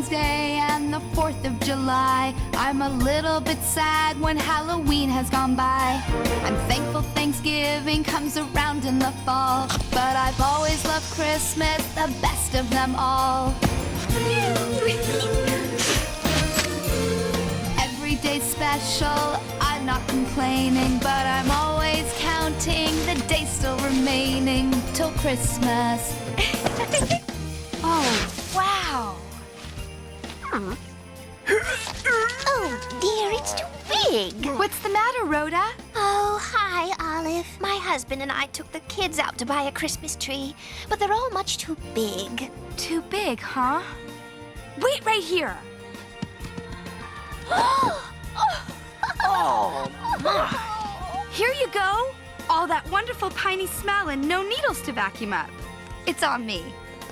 Valentine's Day and the 4th of July. I'm a little bit sad when Halloween has gone by. I'm thankful Thanksgiving comes around in the fall, but I've always loved Christmas, the best of them all. Every day's special, I'm not complaining, but I'm always counting the days still remaining till Christmas. Oh, wow. Oh, dear, it's too big. What's the matter, Rhoda? Oh, hi, Olive. My husband and I took the kids out to buy a Christmas tree, but they're all much too big. Too big, huh? Wait right here. Oh, my. Here you go. All that wonderful piney smell and no needles to vacuum up. It's on me.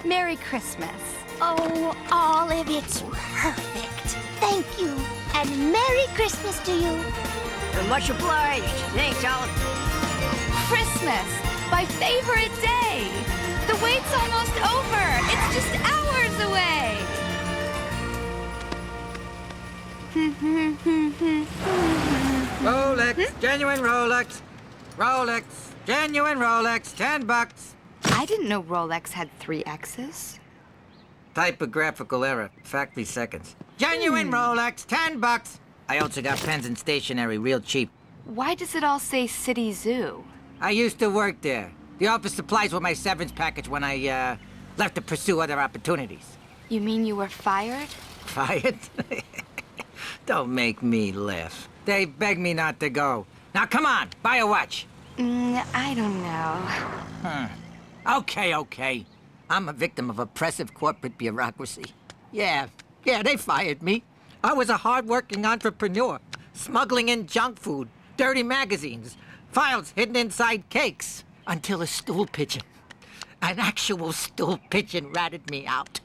Merry Christmas. Oh, Olive, it's perfect. Thank you, and Merry Christmas to you. Much obliged. Thanks, Olive. Christmas, my favorite day. The wait's almost over. It's just hours away. Rolex, genuine Rolex. Rolex, genuine Rolex, $10. I didn't know Rolex had 3 X's. Typographical error, factory seconds. Genuine Rolex, $10. I also got pens and stationery real cheap. Why does it all say City Zoo? I used to work there. The office supplies were my severance package when I left to pursue other opportunities. You mean you were fired? Fired? Don't make me laugh. They begged me not to go. Now come on, buy a watch. I don't know. Okay. I'm a victim of oppressive corporate bureaucracy. Yeah, they fired me. I was a hard-working entrepreneur, smuggling in junk food, dirty magazines, files hidden inside cakes, until a stool pigeon, an actual stool pigeon, ratted me out.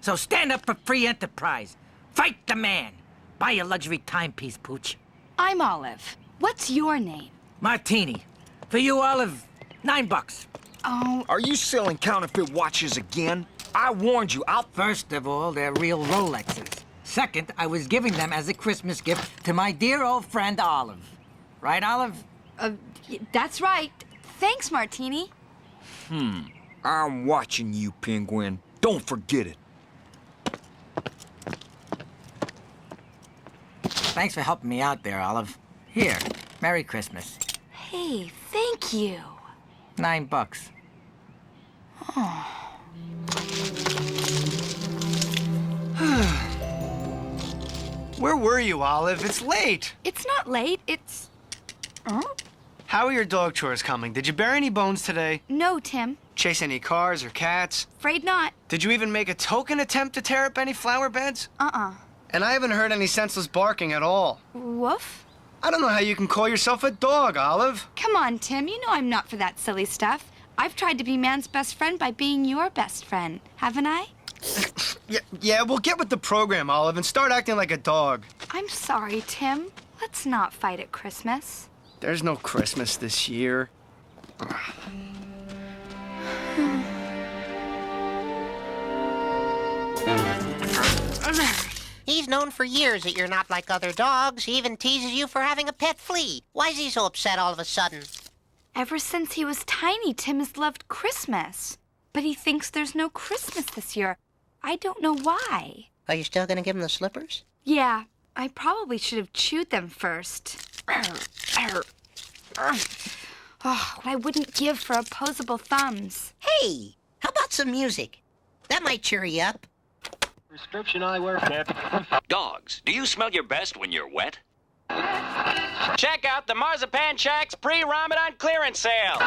So stand up for free enterprise. Fight the man. Buy a luxury timepiece, Pooch. I'm Olive. What's your name? Martini. For you, Olive, $9. Oh, Are you selling counterfeit watches again? I warned you, First of all, they're real Rolexes. Second, I was giving them as a Christmas gift to my dear old friend Olive. Right, Olive? that's right. Thanks, Martini. I'm watching you, Penguin. Don't forget it. Thanks for helping me out there, Olive. Here, Merry Christmas. Hey, thank you. $9. Where were you, Olive? It's late. It's not late, it's... How are your dog chores coming? Did you bury any bones today? No, Tim. Chase any cars or cats? Afraid not. Did you even make a token attempt to tear up any flower beds? Uh-uh. And I haven't heard any senseless barking at all. Woof? I don't know how you can call yourself a dog, Olive. Come on, Tim. You know I'm not for that silly stuff. I've tried to be man's best friend by being your best friend, haven't I? Yeah, well, get with the program, Olive, and start acting like a dog. I'm sorry, Tim. Let's not fight at Christmas. There's no Christmas this year. He's known for years that you're not like other dogs. He even teases you for having a pet flea. Why is he so upset all of a sudden? Ever since he was tiny, Tim has loved Christmas. But he thinks there's no Christmas this year. I don't know why. Are you still gonna give him the slippers? Yeah, I probably should have chewed them first. Oh, what I wouldn't give for opposable thumbs. Hey, how about some music? That might cheer you up. Prescription eyewear. Dogs, do you smell your best when you're wet? Check out the Marzipan Shack's pre-Ramadan clearance sale.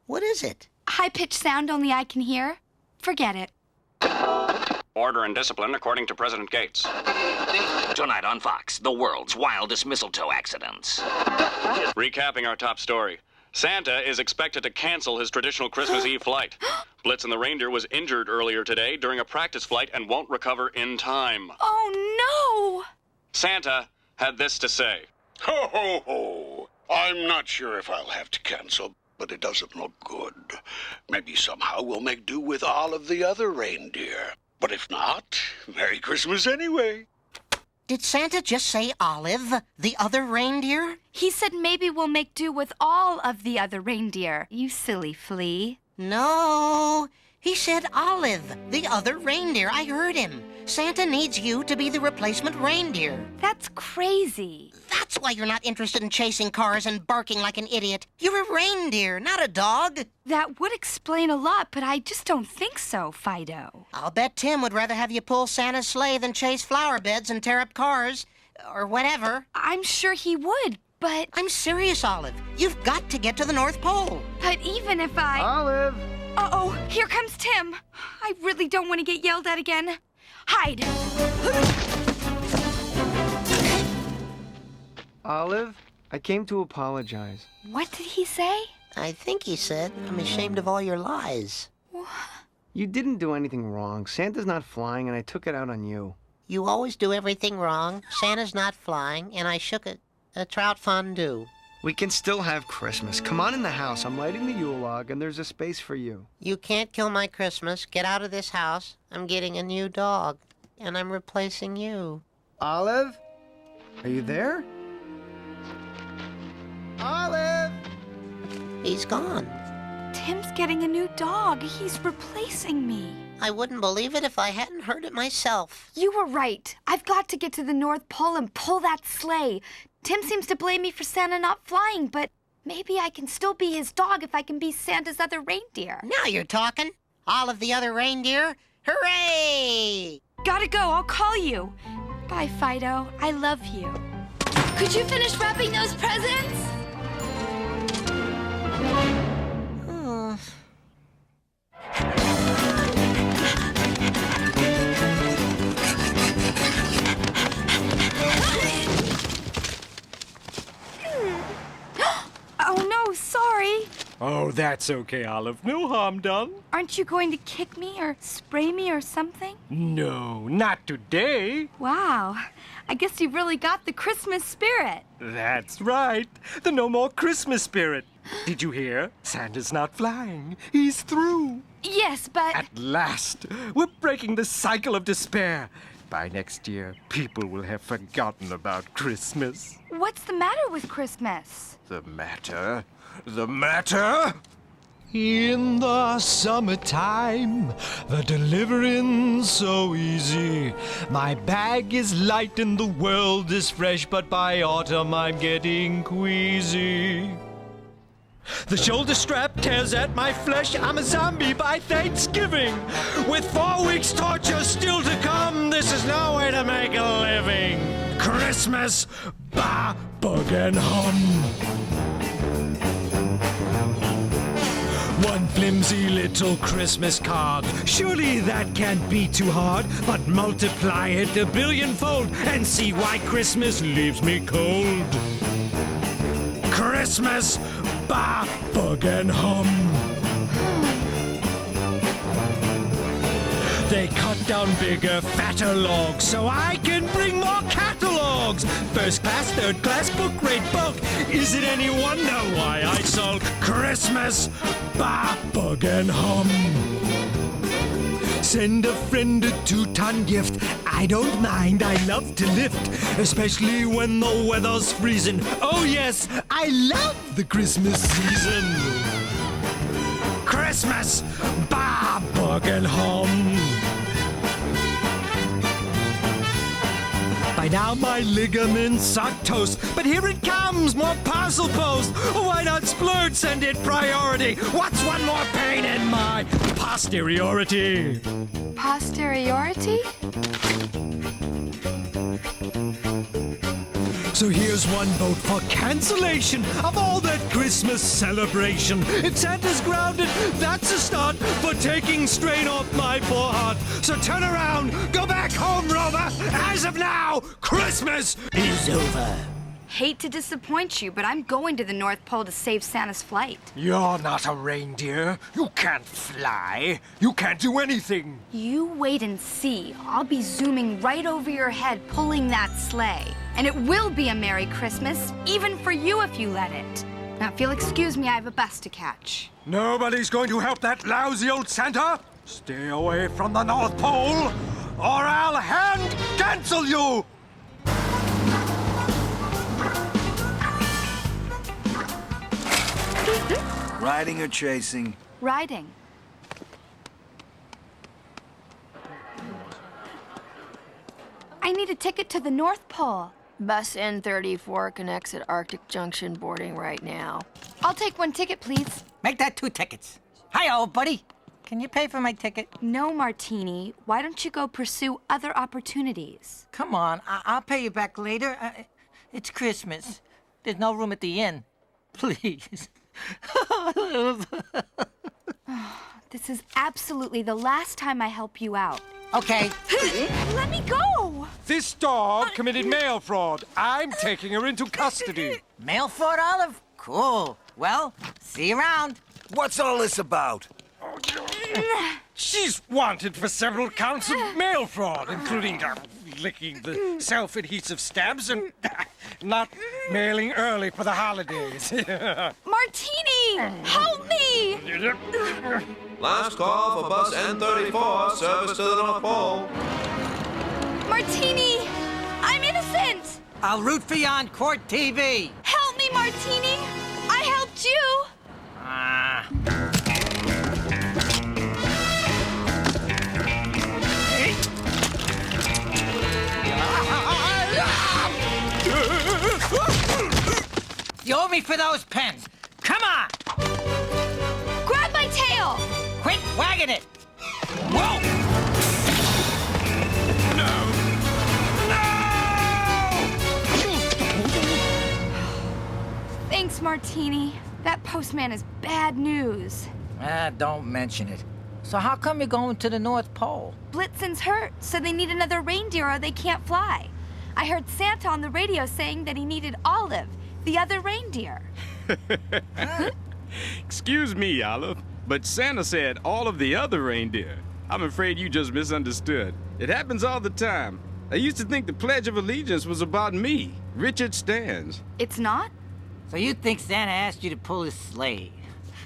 What is it? High-pitched sound only I can hear. Forget it. Order and discipline according to President Gates. Tonight on Fox, the world's wildest mistletoe accidents. Recapping our top story. Santa is expected to cancel his traditional Christmas Eve flight. Blitz and the Reindeer was injured earlier today during a practice flight and won't recover in time. Oh, no! Santa had this to say. Ho, ho, ho. I'm not sure if I'll have to cancel, but it doesn't look good. Maybe somehow we'll make do with all of the other reindeer. But if not, Merry Christmas anyway. Did Santa just say Olive, the other reindeer? He said maybe we'll make do with all of the other reindeer. You silly flea. No, he said Olive, the other reindeer. I heard him. Santa needs you to be the replacement reindeer. That's crazy. That's why you're not interested in chasing cars and barking like an idiot. You're a reindeer, not a dog. That would explain a lot, but I just don't think so, Fido. I'll bet Tim would rather have you pull Santa's sleigh than chase flower beds and tear up cars. Or whatever. I'm sure he would, but... I'm serious, Olive. You've got to get to the North Pole. But even if I... Olive! Uh-oh, here comes Tim. I really don't want to get yelled at again. Hide! Olive, I came to apologize. What did he say? I think he said, I'm ashamed of all your lies. You didn't do anything wrong. Santa's not flying, and I took it out on you. You always do everything wrong. Santa's not flying, and I shook a trout fondue. We can still have Christmas. Come on in the house. I'm lighting the Yule log, and there's a space for you. You can't kill my Christmas. Get out of this house. I'm getting a new dog, and I'm replacing you. Olive? Are you there? Olive! He's gone. Tim's getting a new dog. He's replacing me. I wouldn't believe it if I hadn't heard it myself. You were right. I've got to get to the North Pole and pull that sleigh. Tim seems to blame me for Santa not flying, but maybe I can still be his dog if I can be Santa's other reindeer. Now you're talking. All of the other reindeer. Hooray! Gotta go. I'll call you. Bye, Fido. I love you. Could you finish wrapping those presents? Oh, no, sorry. Oh, that's okay, Olive. No harm done. Aren't you going to kick me or spray me or something? No, not today. Wow. I guess you really got the Christmas spirit. That's right. The no more Christmas spirit. Did you hear? Santa's not flying. He's through. Yes, but... At last, we're breaking the cycle of despair. By next year, people will have forgotten about Christmas. What's the matter with Christmas? The matter? The matter? In the summertime, the delivering's so easy. My bag is light and the world is fresh, but by autumn I'm getting queasy. The shoulder strap tears at my flesh. I'm a zombie by Thanksgiving. With 4 weeks torture still to come, this is no way to make a living. Christmas, bah, bug and hum. One flimsy little Christmas card. Surely that can't be too hard. But multiply it a billionfold and see why Christmas leaves me cold. Christmas, bah, bug and hum. They cut down bigger, fatter logs so I can bring more catalogs. First class, third class, book rate bulk. Is it any wonder why I sulk? Christmas, bah, bug and hum. Send a friend a 2-ton gift. I don't mind, I love to lift, especially when the weather's freezing. Oh yes, I love the Christmas season. Christmas, bah, bug and hum. By now my ligaments are toast, but here it comes, more parcel post. Why not splurge, send it priority? What's one more pain in my posteriority? Posteriority? So here's one vote for cancellation of all that Christmas celebration. If Santa's grounded, that's a start for taking strain off my poor heart. So turn around, go back home, Rover. As of now, Christmas is over. Hate to disappoint you, but I'm going to the North Pole to save Santa's flight. You're not a reindeer. You can't fly. You can't do anything. You wait and see. I'll be zooming right over your head, pulling that sleigh. And it will be a Merry Christmas, even for you if you let it. Now, if you'll excuse me, I have a bus to catch. Nobody's going to help that lousy old Santa. Stay away from the North Pole, or I'll hand cancel you! Riding or chasing? Riding. I need a ticket to the North Pole. Bus N34 connects at Arctic Junction boarding right now. I'll take one ticket, please. Make that 2 tickets. Hi, old buddy. Can you pay for my ticket? No, Martini. Why don't you go pursue other opportunities? Come on, I'll pay you back later. It's Christmas. There's no room at the inn. Please. This is absolutely the last time I help you out. Okay. Let me go! This dog committed mail fraud. I'm taking her into custody. Mail fraud, Olive? Cool. Well, see you around. What's all this about? She's wanted for several counts of mail fraud, including licking the self-adhesive stamps and not mailing early for the holidays. Martini! Help me! Last call for bus N34, service to the North Pole. Martini! I'm innocent! I'll root for you on court TV. Help me, Martini! I helped you! You owe me for those pens. Come on! Grab my tail! Quit wagging it! Whoa! Thanks, Martini. That postman is bad news. Don't mention it. So how come you're going to the North Pole? Blitzen's hurt, so they need another reindeer or they can't fly. I heard Santa on the radio saying that he needed Olive, the other reindeer. Excuse me, Olive, but Santa said all of the other reindeer. I'm afraid you just misunderstood. It happens all the time. I used to think the Pledge of Allegiance was about me, Richard Stans. It's not? So you think Santa asked you to pull his sleigh?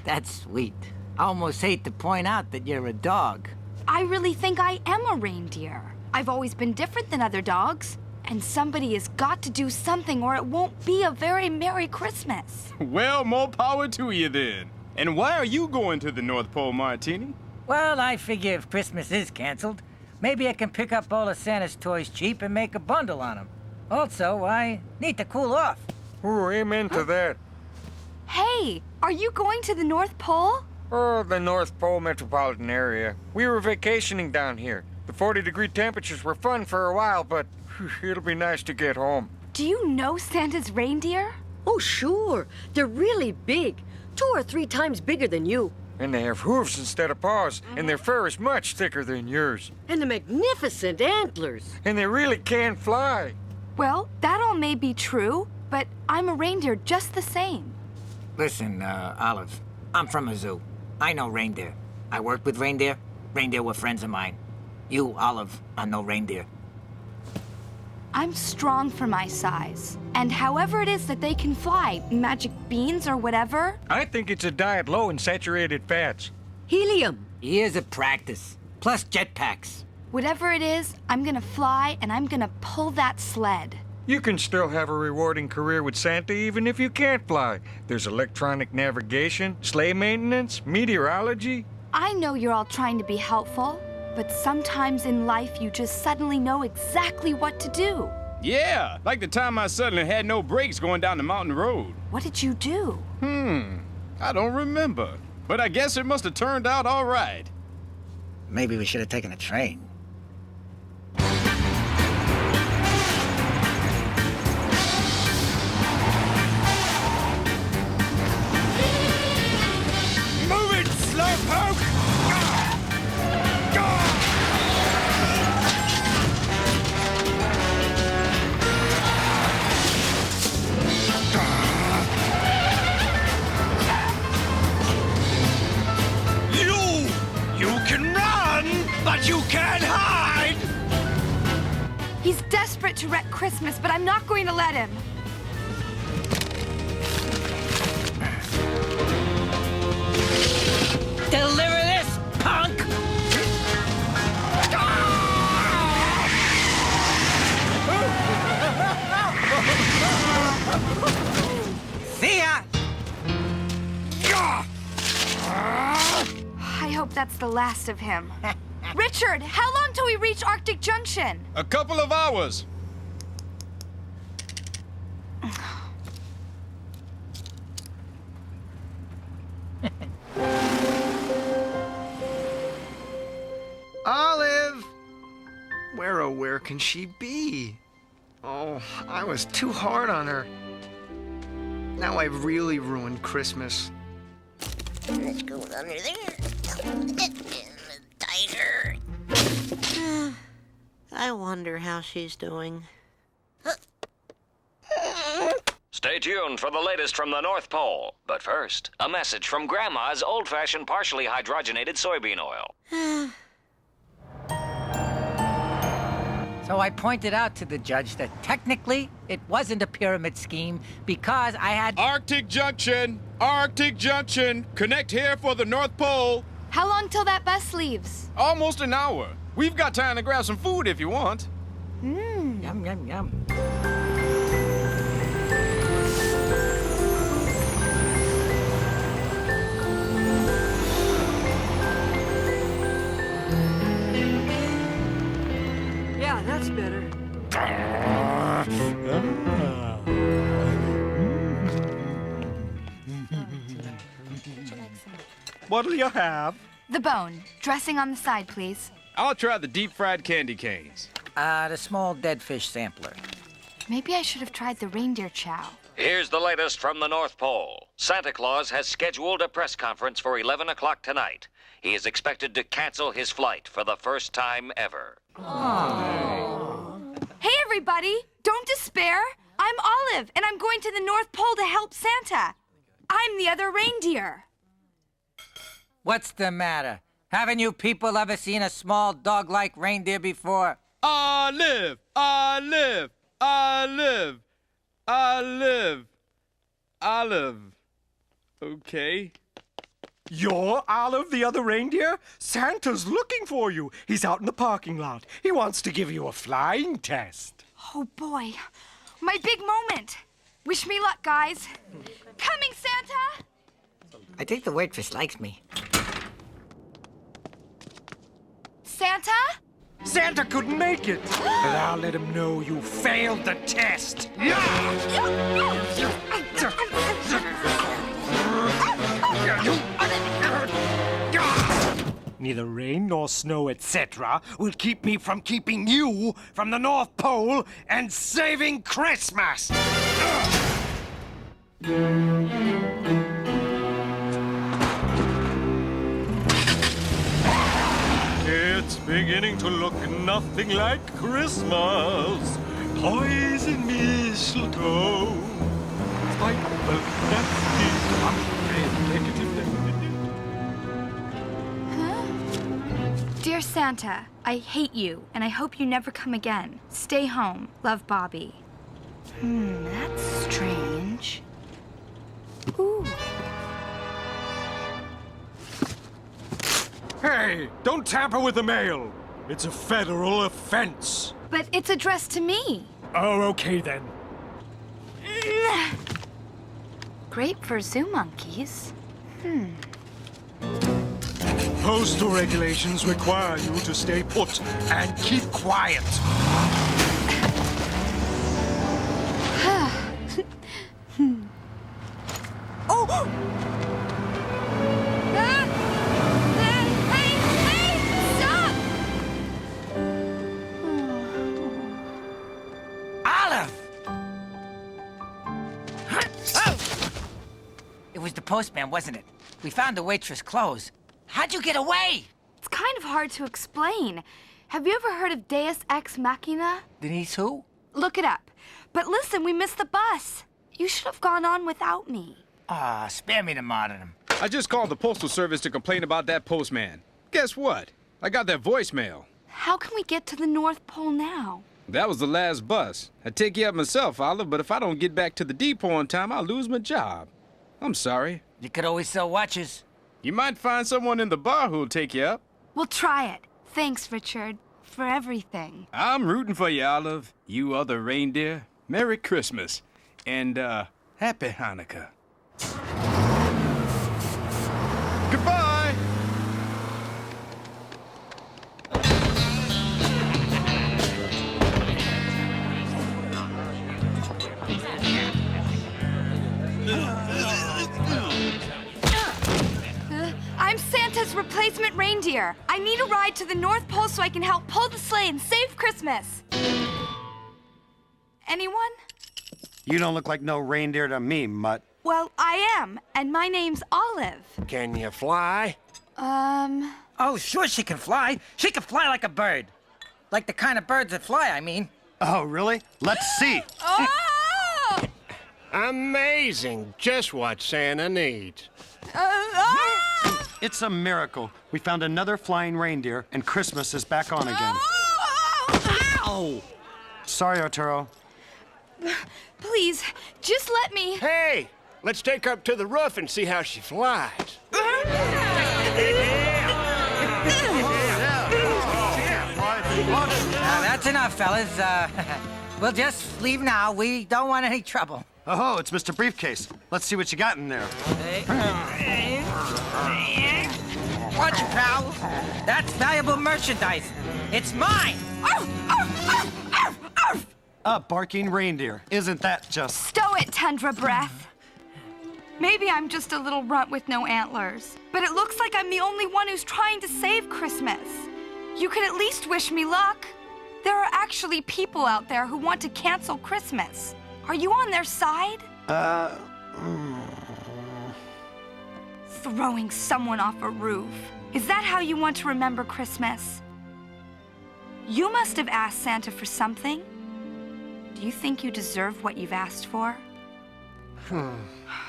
That's sweet. I almost hate to point out that you're a dog. I really think I am a reindeer. I've always been different than other dogs. And somebody has got to do something or it won't be a very Merry Christmas. Well, more power to you then. And why are you going to the North Pole, Martini? Well, I figure if Christmas is canceled, maybe I can pick up all of Santa's toys cheap and make a bundle on them. Also, I need to cool off. Ooh, amen to that. Hey, are you going to the North Pole? Oh, the North Pole metropolitan area. We were vacationing down here. The 40-degree temperatures were fun for a while, but it'll be nice to get home. Do you know Santa's reindeer? Oh, sure. They're really big. 2 or 3 times bigger than you. And they have hooves instead of paws, and their fur is much thicker than yours. And the magnificent antlers. And they really can fly. Well, that all may be true, but I'm a reindeer just the same. Listen, Olive, I'm from a zoo. I know reindeer. I worked with reindeer. Reindeer were friends of mine. You, Olive, are no reindeer. I'm strong for my size. And however it is that they can fly, magic beans or whatever. I think it's a diet low in saturated fats. Helium. Years of practice, plus jetpacks. Whatever it is, I'm gonna fly and I'm gonna pull that sled. You can still have a rewarding career with Santa even if you can't fly. There's electronic navigation, sleigh maintenance, meteorology. I know you're all trying to be helpful, but sometimes in life you just suddenly know exactly what to do. Yeah, like the time I suddenly had no brakes going down the mountain road. What did you do? I don't remember. But I guess it must have turned out all right. Maybe we should have taken a train. Move it, slowpoke! You can run, but you can't hide! He's desperate to wreck Christmas, but I'm not going to let him. Deliver this, punk! the last of him. Richard, how long till we reach Arctic Junction? A couple of hours. Olive! Where, oh, where can she be? Oh, I was too hard on her. Now I've really ruined Christmas. Let's go under there. Tighter. I wonder how she's doing. Stay tuned for the latest from the North Pole. But first, a message from Grandma's old-fashioned partially hydrogenated soybean oil. So I pointed out to the judge that technically it wasn't a pyramid scheme because I had... Arctic Junction! Arctic Junction! Connect here for the North Pole! How long till that bus leaves? Almost an hour. We've got time to grab some food if you want. Yum, yum, yum. Yeah, that's better. What'll you have? The bone. Dressing on the side, please. I'll try the deep-fried candy canes. The small dead fish sampler. Maybe I should have tried the reindeer chow. Here's the latest from the North Pole. Santa Claus has scheduled a press conference for 11 o'clock tonight. He is expected to cancel his flight for the first time ever. Hey, everybody! Don't despair! I'm Olive, and I'm going to the North Pole to help Santa. I'm the other reindeer. What's the matter? Haven't you people ever seen a small dog-like reindeer before? Olive! Olive! Olive! Olive! Olive. Okay. You're Olive, the other reindeer? Santa's looking for you. He's out in the parking lot. He wants to give you a flying test. Oh, boy. My big moment. Wish me luck, guys. Coming, Santa! I think the waitress likes me. Santa? Santa couldn't make it. But I'll let him know you failed the test. Neither rain nor snow, etc., will keep me from keeping you from the North Pole and saving Christmas! It's beginning to look nothing like Christmas. Toys and mistletoe. Spike the Dear Santa, I hate you, and I hope you never come again. Stay home. Love, Bobby. That's strange. Ooh. Hey, don't tamper with the mail. It's a federal offense. But it's addressed to me. Oh, okay then. Great for zoo monkeys. Postal regulations require you to stay put and keep quiet. Oh! Hey! Stop! Olive! It was the postman, wasn't it? We found the waitress' clothes. How'd you get away? It's kind of hard to explain. Have you ever heard of Deus Ex Machina? Denise who? Look it up. But listen, we missed the bus. You should have gone on without me. Spare me the martyrdom. I just called the Postal Service to complain about that postman. Guess what? I got their voicemail. How can we get to the North Pole now? That was the last bus. I'd take you up myself, Olive, but if I don't get back to the depot on time, I'll lose my job. I'm sorry. You could always sell watches. You might find someone in the bar who'll take you up. We'll try it. Thanks, Richard, for everything. I'm rooting for you, Olive. You other reindeer. Merry Christmas. And, Happy Hanukkah. Goodbye! Reindeer. I need a ride to the North Pole so I can help pull the sleigh and save Christmas. Anyone? You don't look like no reindeer to me, Mutt. Well, I am, and my name's Olive. Can you fly? Oh, sure she can fly. She can fly like a bird. Like the kind of birds that fly, I mean. Oh, really? Let's see. Oh! Amazing. Just what Santa needs. It's a miracle. We found another flying reindeer, and Christmas is back on again. Ow! Sorry, Arturo. Please, just let me. Hey, let's take her up to the roof and see how she flies. That's enough, fellas. We'll just leave now. We don't want any trouble. Oh, it's Mr. Briefcase. Let's see what you got in there. Watch it, pal. That's valuable merchandise. It's mine. A barking reindeer. Isn't that just... Stow it, Tundra Breath. Maybe I'm just a little runt with no antlers, but it looks like I'm the only one who's trying to save Christmas. You could at least wish me luck. There are actually people out there who want to cancel Christmas. Are you on their side? Throwing someone off a roof. Is that how you want to remember Christmas? You must have asked Santa for something. Do you think you deserve what you've asked for?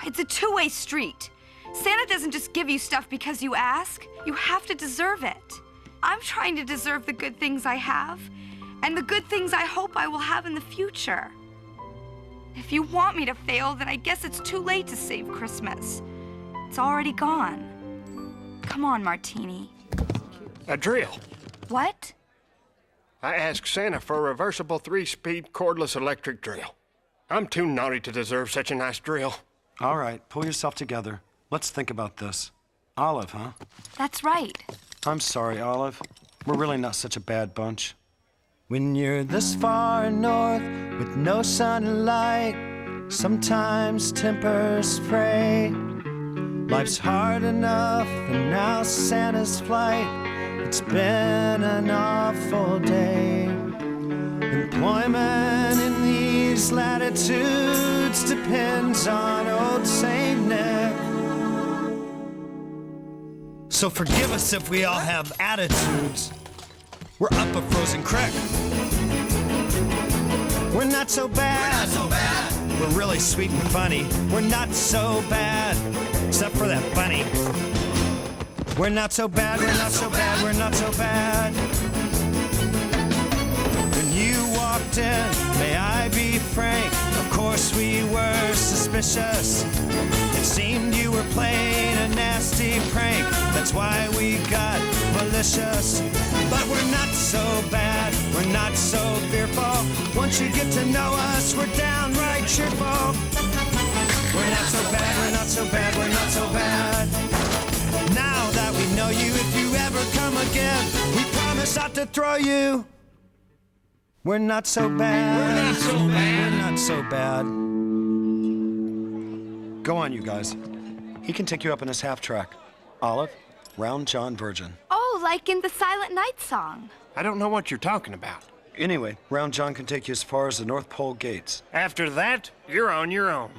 It's a two-way street. Santa doesn't just give you stuff because you ask. You have to deserve it. I'm trying to deserve the good things I have, and the good things I hope I will have in the future. If you want me to fail, then I guess it's too late to save Christmas. It's already gone. Come on, Martini. A drill. What? I asked Santa for a reversible 3-speed cordless electric drill. I'm too naughty to deserve such a nice drill. All right, pull yourself together. Let's think about this. Olive, huh? That's right. I'm sorry, Olive. We're really not such a bad bunch. When you're this far north with no sunlight, sometimes tempers fray. Life's hard enough, and now Santa's flight. It's been an awful day. Employment in these latitudes depends on old Saint Nick. So forgive us if we all have attitudes. We're up a frozen creek. We're not so bad. We're really sweet and funny. We're not so bad, except for that bunny. We're not so bad, we're not so bad, we're not so bad. When you walked in, may I be frank, of course we were suspicious. It seemed you were playing a nasty prank, that's why we got malicious. But we're not so bad, we're not so fearful. Once you get to know us, we're downright cheerful. We're not so bad, we're not so bad, we're not so bad. Now that we know you, if you ever come again, we promise not to throw you. We're not so bad. We're not so bad. We're not so bad. Go on, you guys. He can take you up in his half-track. Olive, Round John Virgin. Oh, like in the Silent Night song. I don't know what you're talking about. Anyway, Round John can take you as far as the North Pole gates. After that, you're on your own.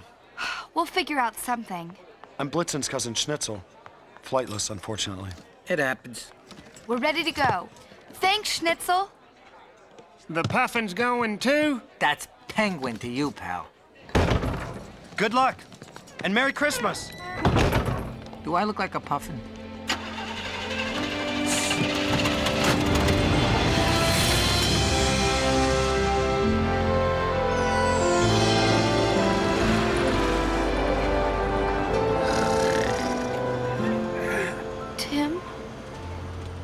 We'll figure out something. I'm Blitzen's cousin Schnitzel. Flightless, unfortunately. It happens. We're ready to go. Thanks, Schnitzel. The puffin's going too? That's penguin to you, pal. Good luck, and Merry Christmas. Do I look like a puffin? Tim?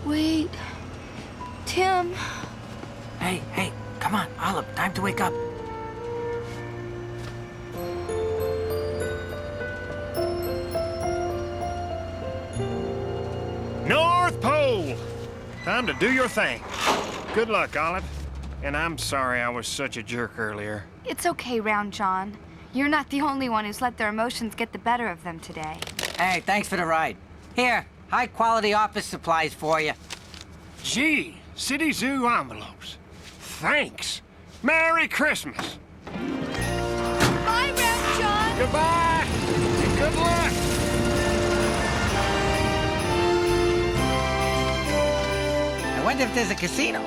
Wait. Tim? Hey, come on, Olive, time to wake up. North Pole! Time to do your thing. Good luck, Olive. And I'm sorry I was such a jerk earlier. It's okay, Round John. You're not the only one who's let their emotions get the better of them today. Hey, thanks for the ride. Here, High-quality office supplies for you. Gee, City Zoo envelopes. Thanks. Merry Christmas. Bye, Rev John. Goodbye. And good luck. I wonder if there's a casino.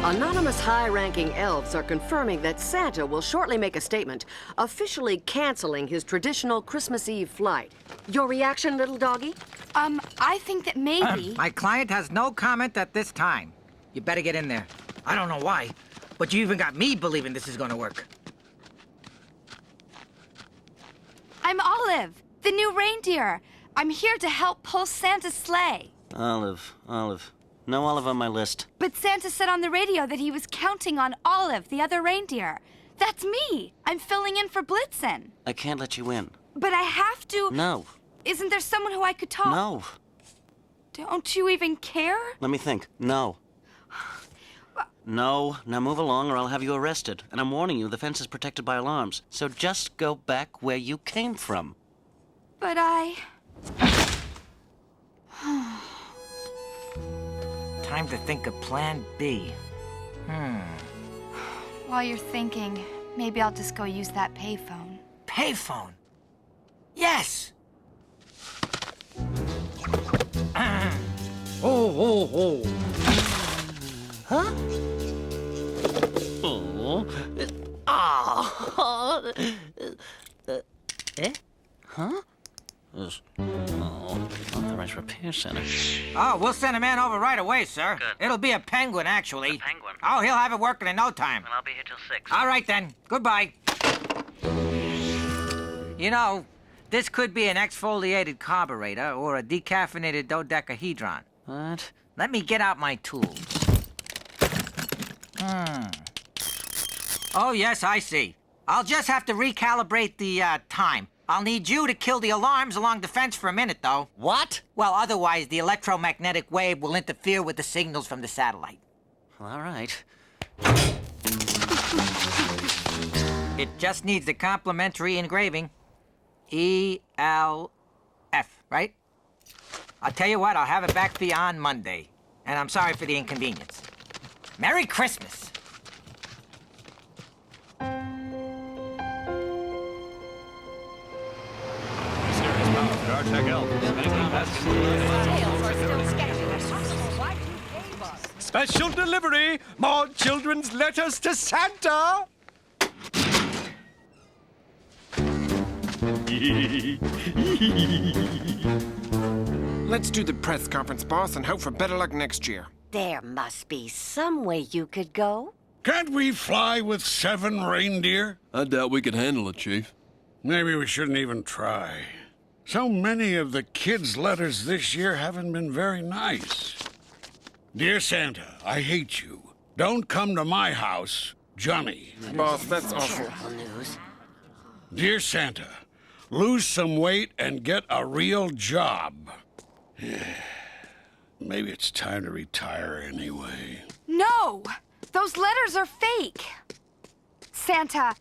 Anonymous high-ranking elves are confirming that Santa will shortly make a statement, officially canceling his traditional Christmas Eve flight. Your reaction, little doggy? I think that maybe... My client has no comment at this time. You better get in there. I don't know why, but you even got me believing this is gonna work. I'm Olive, the new reindeer. I'm here to help pull Santa's sleigh. Olive. No Olive on my list. But Santa said on the radio that he was counting on Olive, the other reindeer. That's me. I'm filling in for Blitzen. I can't let you in. But I have to... No. Isn't there someone who I could talk? No. Don't you even care? Let me think. No. No. Now move along or I'll have you arrested. And I'm warning you, the fence is protected by alarms. So just go back where you came from. But I... Time to think of Plan B. While you're thinking, maybe I'll just go use that payphone. Payphone? Yes! Oh. Huh? Oh. Eh? Huh? Authorized repair center. Oh, we'll send a man over right away, sir. Good. It'll be a penguin, actually. A penguin? Oh, he'll have it working in no time. Well, I'll be here till 6. All right, then. Goodbye. You know, this could be an exfoliated carburetor or a decaffeinated dodecahedron. What? Let me get out my tools. Oh, yes, I see. I'll just have to recalibrate the time. I'll need you to kill the alarms along the fence for a minute, though. What? Well, otherwise, the electromagnetic wave will interfere with the signals from the satellite. Well, all right. It just needs the complimentary engraving. ELF, right? I'll tell you what, I'll have it back for you on Monday. And I'm sorry for the inconvenience. Merry Christmas! Special delivery! More children's letters to Santa! Let's do the press conference, boss, and hope for better luck next year. There must be some way you could go. Can't we fly with 7 reindeer? I doubt we could handle it, Chief. Maybe we shouldn't even try. So many of the kids' letters this year haven't been very nice. Dear Santa, I hate you. Don't come to my house, Johnny. Boss, that's awful. Dear Santa, lose some weight and get a real job. Maybe it's time to retire anyway. No! Those letters are fake! Santa,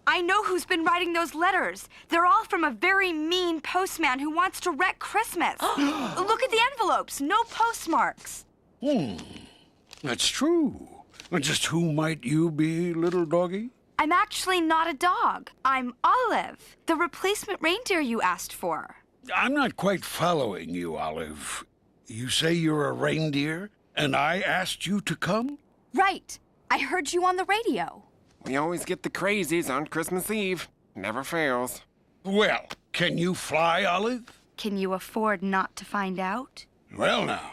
I know who's been writing those letters. They're all from a very mean postman who wants to wreck Christmas. Look at the envelopes. No postmarks. That's true. Just who might you be, little doggy? I'm actually not a dog. I'm Olive, the replacement reindeer you asked for. I'm not quite following you, Olive. You say you're a reindeer, and I asked you to come? Right. I heard you on the radio. We always get the crazies on Christmas Eve. Never fails. Well, can you fly, Olive? Can you afford not to find out? Well, now,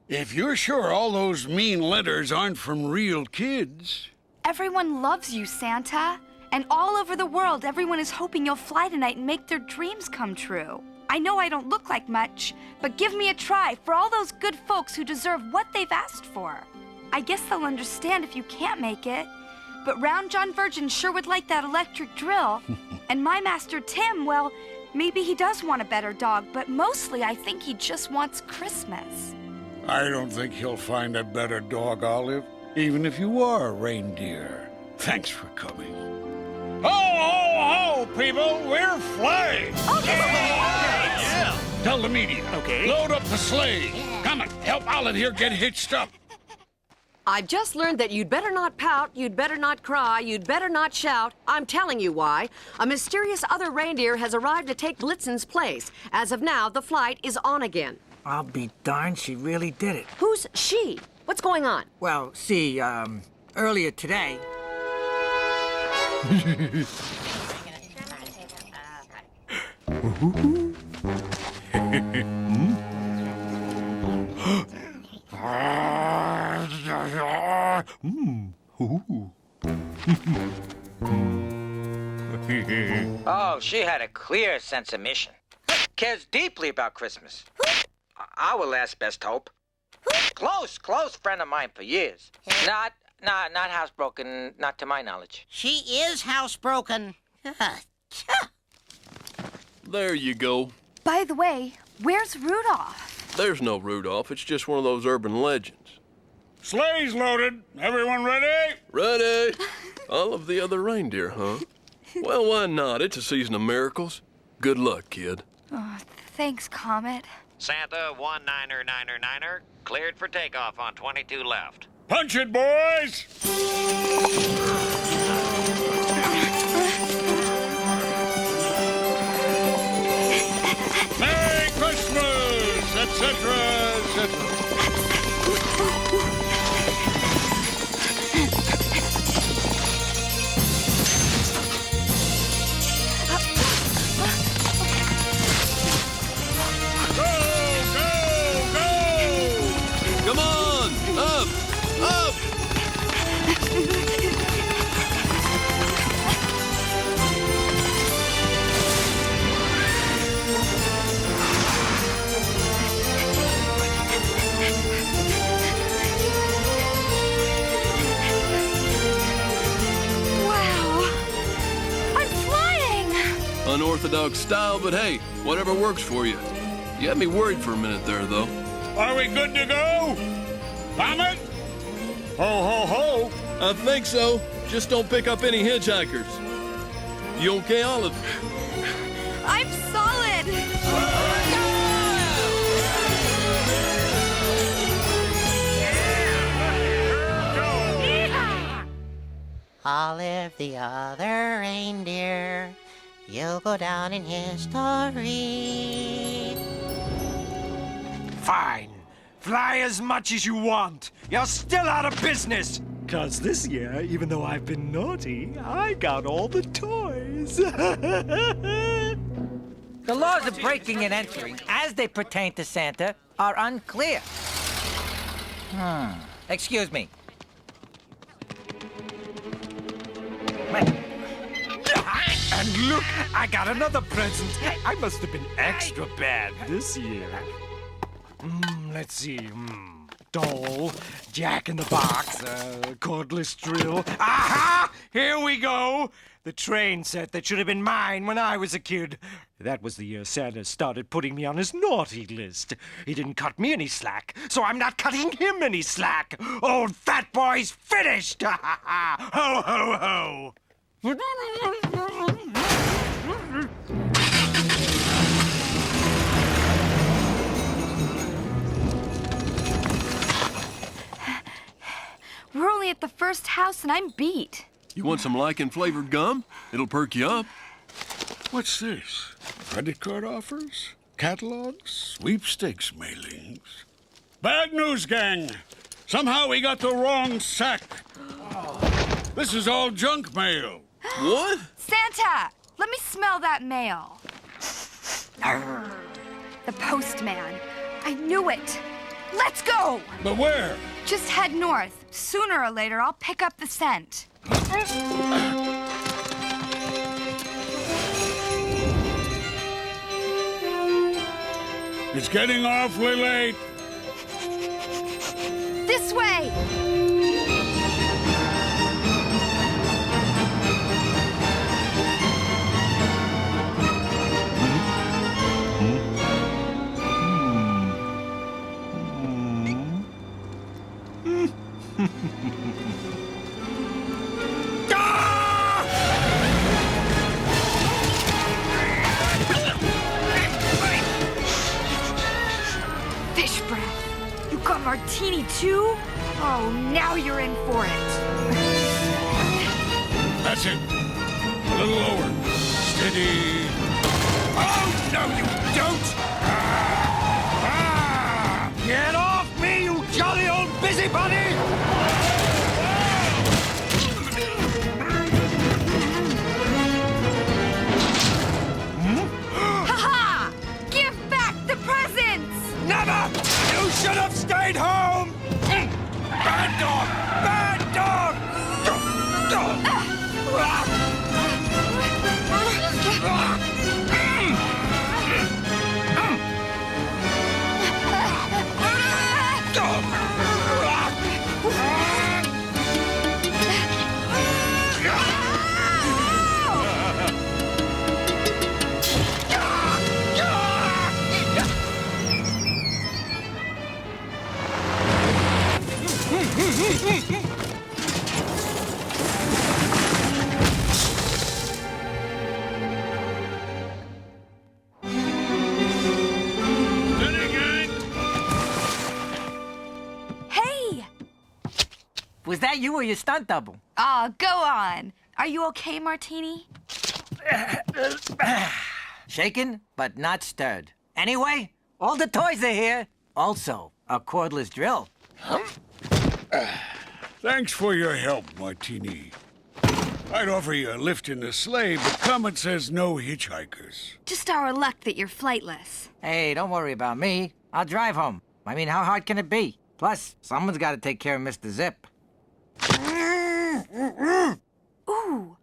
if you're sure all those mean letters aren't from real kids... Everyone loves you, Santa. And all over the world, everyone is hoping you'll fly tonight and make their dreams come true. I know I don't look like much, but give me a try for all those good folks who deserve what they've asked for. I guess they'll understand if you can't make it. But Round John Virgin sure would like that electric drill. And my master Tim, well, maybe he does want a better dog, but mostly I think he just wants Christmas. I don't think he'll find a better dog, Olive, even if you are a reindeer. Thanks for coming. Ho, ho, ho, people! We're flying! Oh, yeah! Tell the media. Okay. Load up the sleigh. Come on, help Olive here get hitched up. I've just learned that you'd better not pout, you'd better not cry, you'd better not shout. I'm telling you why. A mysterious other reindeer has arrived to take Blitzen's place. As of now, the flight is on again. I'll be darned, she really did it. Who's she? What's going on? Well, see, earlier today... Oh, she had a clear sense of mission. Cares deeply about Christmas. Our last best hope. Close friend of mine for years. Not housebroken, not to my knowledge. She is housebroken. There you go. By the way, where's Rudolph? There's no Rudolph. It's just one of those urban legends. Sleigh's loaded. Everyone ready? Ready? All of the other reindeer, huh? Well, why not? It's a season of miracles. Good luck, kid. Oh, thanks, Comet. Santa 199er, cleared for takeoff on 22 left. Punch it, boys! Merry Christmas, etc., etc. Come on! Up! Up! Wow! I'm flying! Unorthodox style, but hey, whatever works for you. You had me worried for a minute there, though. Are we good to go? Comet? Ho, ho, ho. I think so. Just don't pick up any hitchhikers. You okay, Olive? I'm solid! Olive, the other reindeer, you'll go down in history. Fine. Fly as much as you want. You're still out of business. 'Cause this year, even though I've been naughty, I got all the toys. The laws of breaking and entering, as they pertain to Santa, are unclear. Excuse me. And look, I got another present. I must have been extra bad this year. Let's see. Doll, Jack in the Box, cordless drill. Aha! Here we go! The train set that should have been mine when I was a kid. That was the year Santa started putting me on his naughty list. He didn't cut me any slack, so I'm not cutting him any slack. Old fat boy's finished! Ho, ho, ho! We're only at the first house and I'm beat. You want some lichen-flavored gum? It'll perk you up. What's this? Credit card offers? Catalogs? Sweepstakes mailings? Bad news, gang! Somehow we got the wrong sack. This is all junk mail. What? Santa! Let me smell that mail. The postman. I knew it. Let's go! But where? Just head north. Sooner or later, I'll pick up the scent. It's getting awfully late. This way! martini too? Oh, now you're in for it. That's it. A little lower. Steady. Oh, no, you don't! Get off me, you jolly old busybody! Ha-ha! Give back the presents! Never! You should have stayed home! Bad dog! Bad dog! Hey! Was that you or your stunt double? Aw, go on. Are you okay, Martini? Shaken, but not stirred. Anyway, all the toys are here. Also, a cordless drill. Thanks for your help, Martini. I'd offer you a lift in the sleigh, but Comet says no hitchhikers. Just our luck that you're flightless. Hey, don't worry about me. I'll drive home. I mean, how hard can it be? Plus, someone's got to take care of Mr. Zip. Ooh.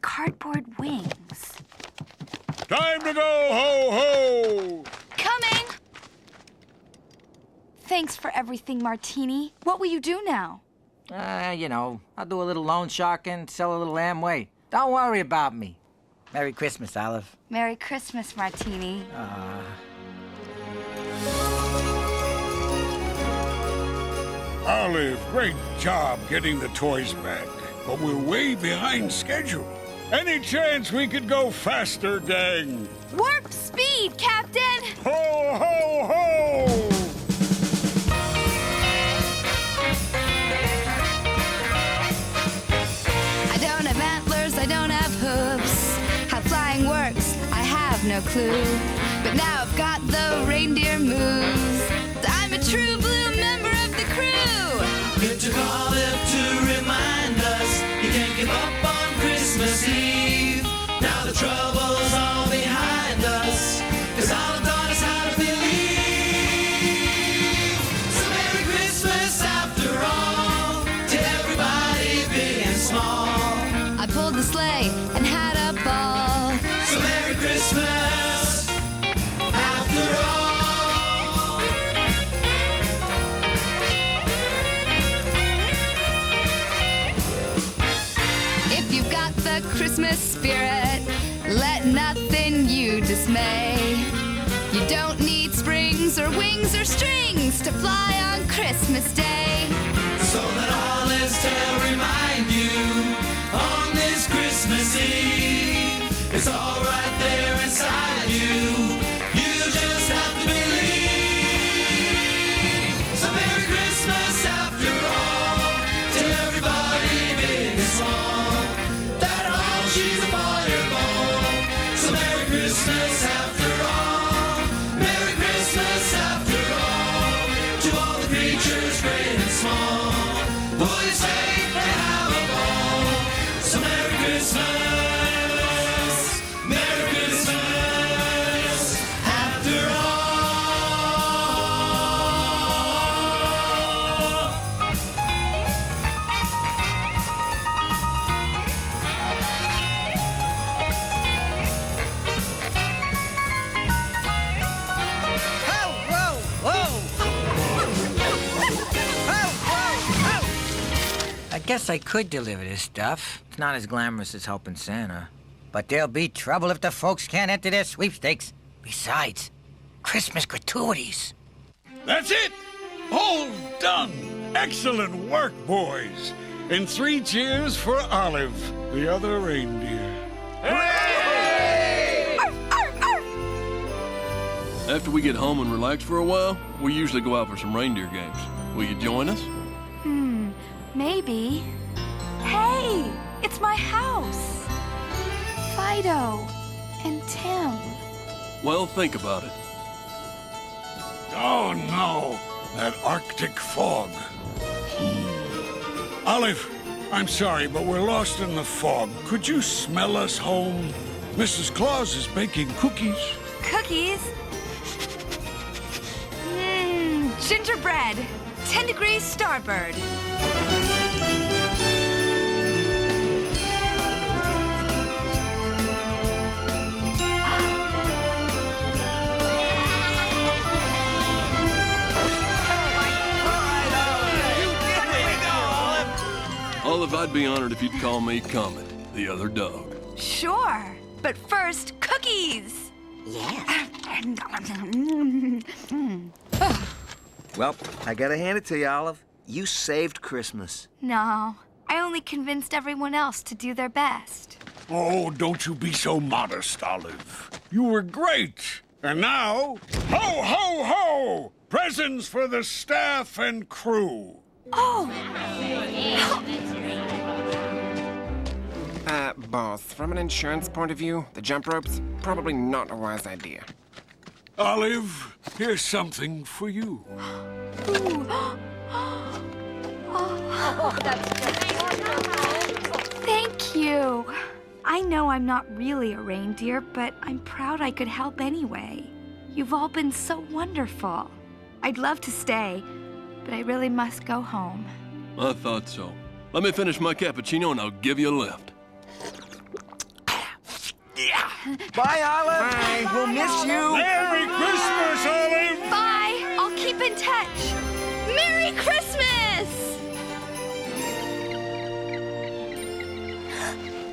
Cardboard wings. Time to go, ho-ho! Coming! Thanks for everything, Martini. What will you do now? You know, I'll do a little loan sharking, sell a little Amway. Don't worry about me. Merry Christmas, Olive. Merry Christmas, Martini. Olive, great job getting the toys back. But we're way behind schedule. Any chance we could go faster, gang? Warp speed, Captain! Ho, ho, ho! I don't have antlers, I don't have hooves. How flying works, I have no clue. But now I've got the reindeer moves. I'm a true blue member of the crew. It took Olive to remind us you can't give up on Christmas Eve. Now the trouble's all behind us, 'cause Olive taught us how to believe. So Merry Christmas after all, to everybody big and small. I pulled the sleigh and had a ball. So Merry Christmas after all. If you've got the Christmas spirit, let nothing you dismay. You don't need springs or wings or strings to fly on Christmas Day. So let Olive's tale remind you on this Christmas Eve, it's all right there inside you. You just have to believe. So Merry Christmas after all, to everybody big and small. That all she's a fireball. So Merry Christmas after all. Merry Christmas after all, to all the creatures great and small. Will you safe and have a ball? So Merry Christmas, Merry Christmas after all. I guess I could deliver this stuff. It's not as glamorous as helping Santa. But there'll be trouble if the folks can't enter their sweepstakes. Besides, Christmas gratuities. That's it! All done! Excellent work, boys! And 3 cheers for Olive, the other reindeer. After we get home and relax for a while, we usually go out for some reindeer games. Will you join us? Maybe. Hey, it's my house. Fido and Tim. Well, think about it. Oh, no. That Arctic fog. Olive, I'm sorry, but we're lost in the fog. Could you smell us home? Mrs. Claus is baking cookies. Cookies? Gingerbread. 10 degrees starboard. Olive, I'd be honored if you'd call me Comet, the other dog. Sure. But first, cookies. Yeah. Well, I gotta hand it to you, Olive. You saved Christmas. No, I only convinced everyone else to do their best. Oh, don't you be so modest, Olive. You were great. And now, ho, ho, ho! Presents for the staff and crew. Both. From an insurance point of view, the jump ropes, probably not a wise idea. Olive, here's something for you. Thank you. I know I'm not really a reindeer, but I'm proud I could help anyway. You've all been so wonderful. I'd love to stay, but I really must go home. I thought so. Let me finish my cappuccino and I'll give you a lift. Bye, Olive. Bye. We'll miss you. Merry Christmas, Olive. Bye. I'll keep in touch. Merry Christmas!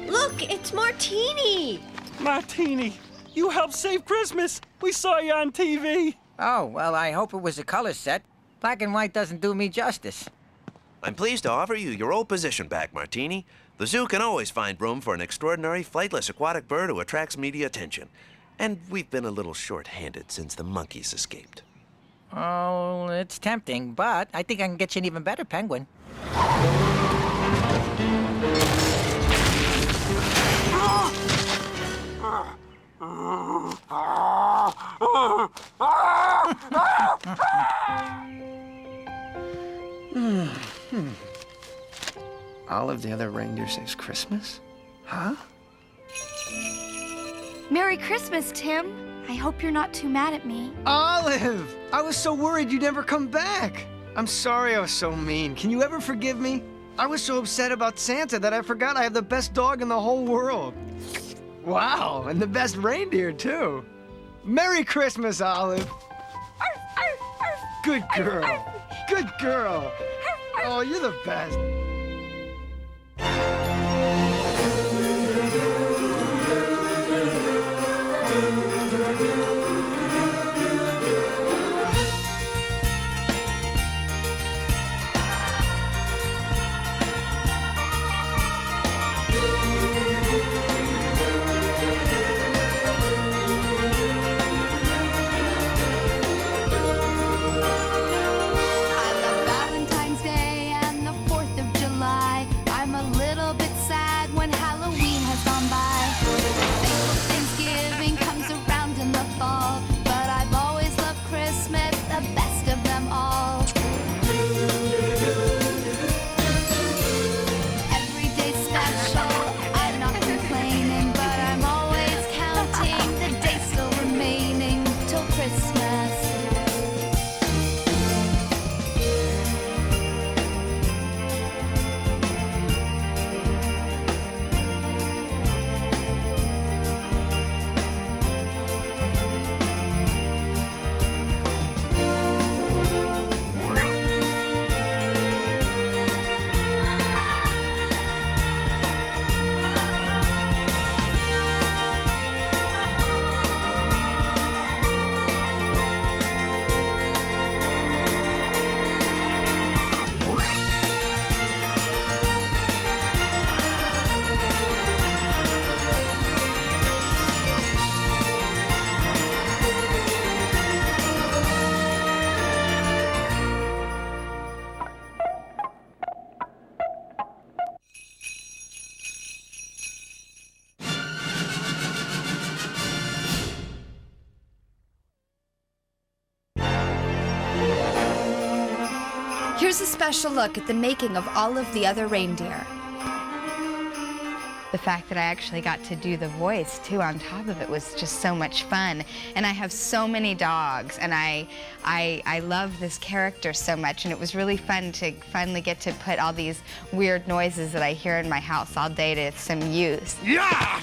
Look, it's Martini. Martini, you helped save Christmas. We saw you on TV. Oh, well, I hope it was a color set. Black and white doesn't do me justice. I'm pleased to offer you your old position back, Martini. The zoo can always find room for an extraordinary flightless aquatic bird who attracts media attention. And we've been a little short-handed since the monkeys escaped. Oh, it's tempting, but I think I can get you an even better penguin. Olive, the other reindeer, saves Christmas? Huh? Merry Christmas, Tim. I hope you're not too mad at me. Olive! I was so worried you'd never come back. I'm sorry I was so mean. Can you ever forgive me? I was so upset about Santa that I forgot I have the best dog in the whole world. Wow, and the best reindeer, too. Merry Christmas, Olive. Good girl. Good girl. Oh, you're the best. Valentine's Day and the 4th of July. I'm a little bit Here's a special look at the making of Olive the Other Reindeer. The fact that I actually got to do the voice, too, on top of it was just so much fun. And I have so many dogs, and I love this character so much, and it was really fun to finally get to put all these weird noises that I hear in my house all day to some use. Yeah!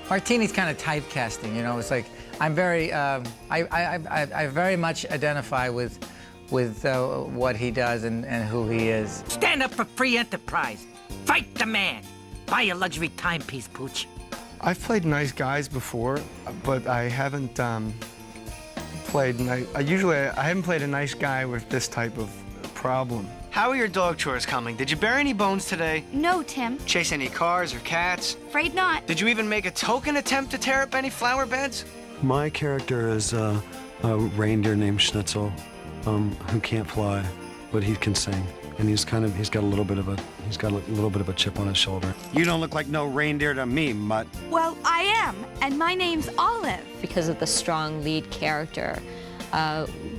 Martini's kind of typecasting, you know. It's like I'm very, I very much identify with what he does and who he is. Stand up for free enterprise. Fight the man. Buy a luxury timepiece, Pooch. I've played nice guys before, but I haven't played. I haven't played a nice guy with this type of problem. How are your dog chores coming? Did you bury any bones today? No, Tim. Chase any cars or cats? Afraid not. Did you even make a token attempt to tear up any flower beds? My character is a reindeer named Schnitzel, who can't fly, but he can sing, and he's got a little bit of a chip on his shoulder. You don't look like no reindeer to me, mutt. Well, I am, and my name's Olive. Because of the strong lead character,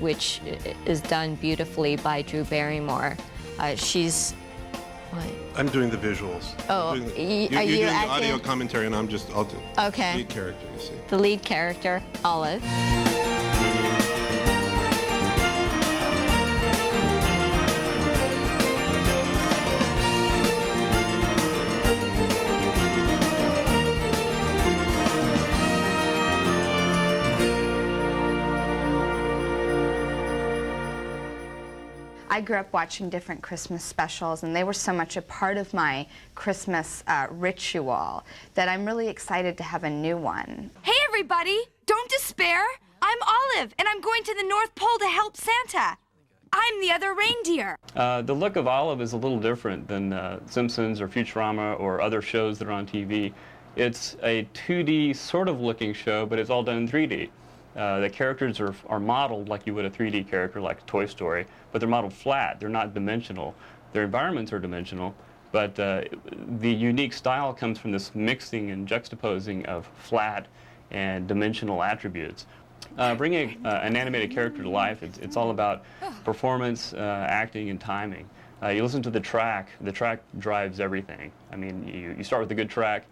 which is done beautifully by Drew Barrymore. She's... What? I'm doing the visuals. Oh, you're you doing the acting? audio commentary, and I'll do Okay. lead character, you see. The lead character, Olive. I grew up watching different Christmas specials, and they were so much a part of my Christmas ritual that I'm really excited to have a new one. Hey, everybody! Don't despair! I'm Olive, and I'm going to the North Pole to help Santa. I'm the other reindeer. The look of Olive is a little different than Simpsons or Futurama or other shows that are on TV. It's a 2D sort of looking show, but it's all done in 3D. The characters are modeled like you would a 3D character like Toy Story, but they're modeled flat. They're not dimensional. Their environments are dimensional, but the unique style comes from this mixing and juxtaposing of flat and dimensional attributes. Bringing an animated character to life, it's all about performance, acting, and timing. You listen to the track drives everything. I mean, you start with a good track,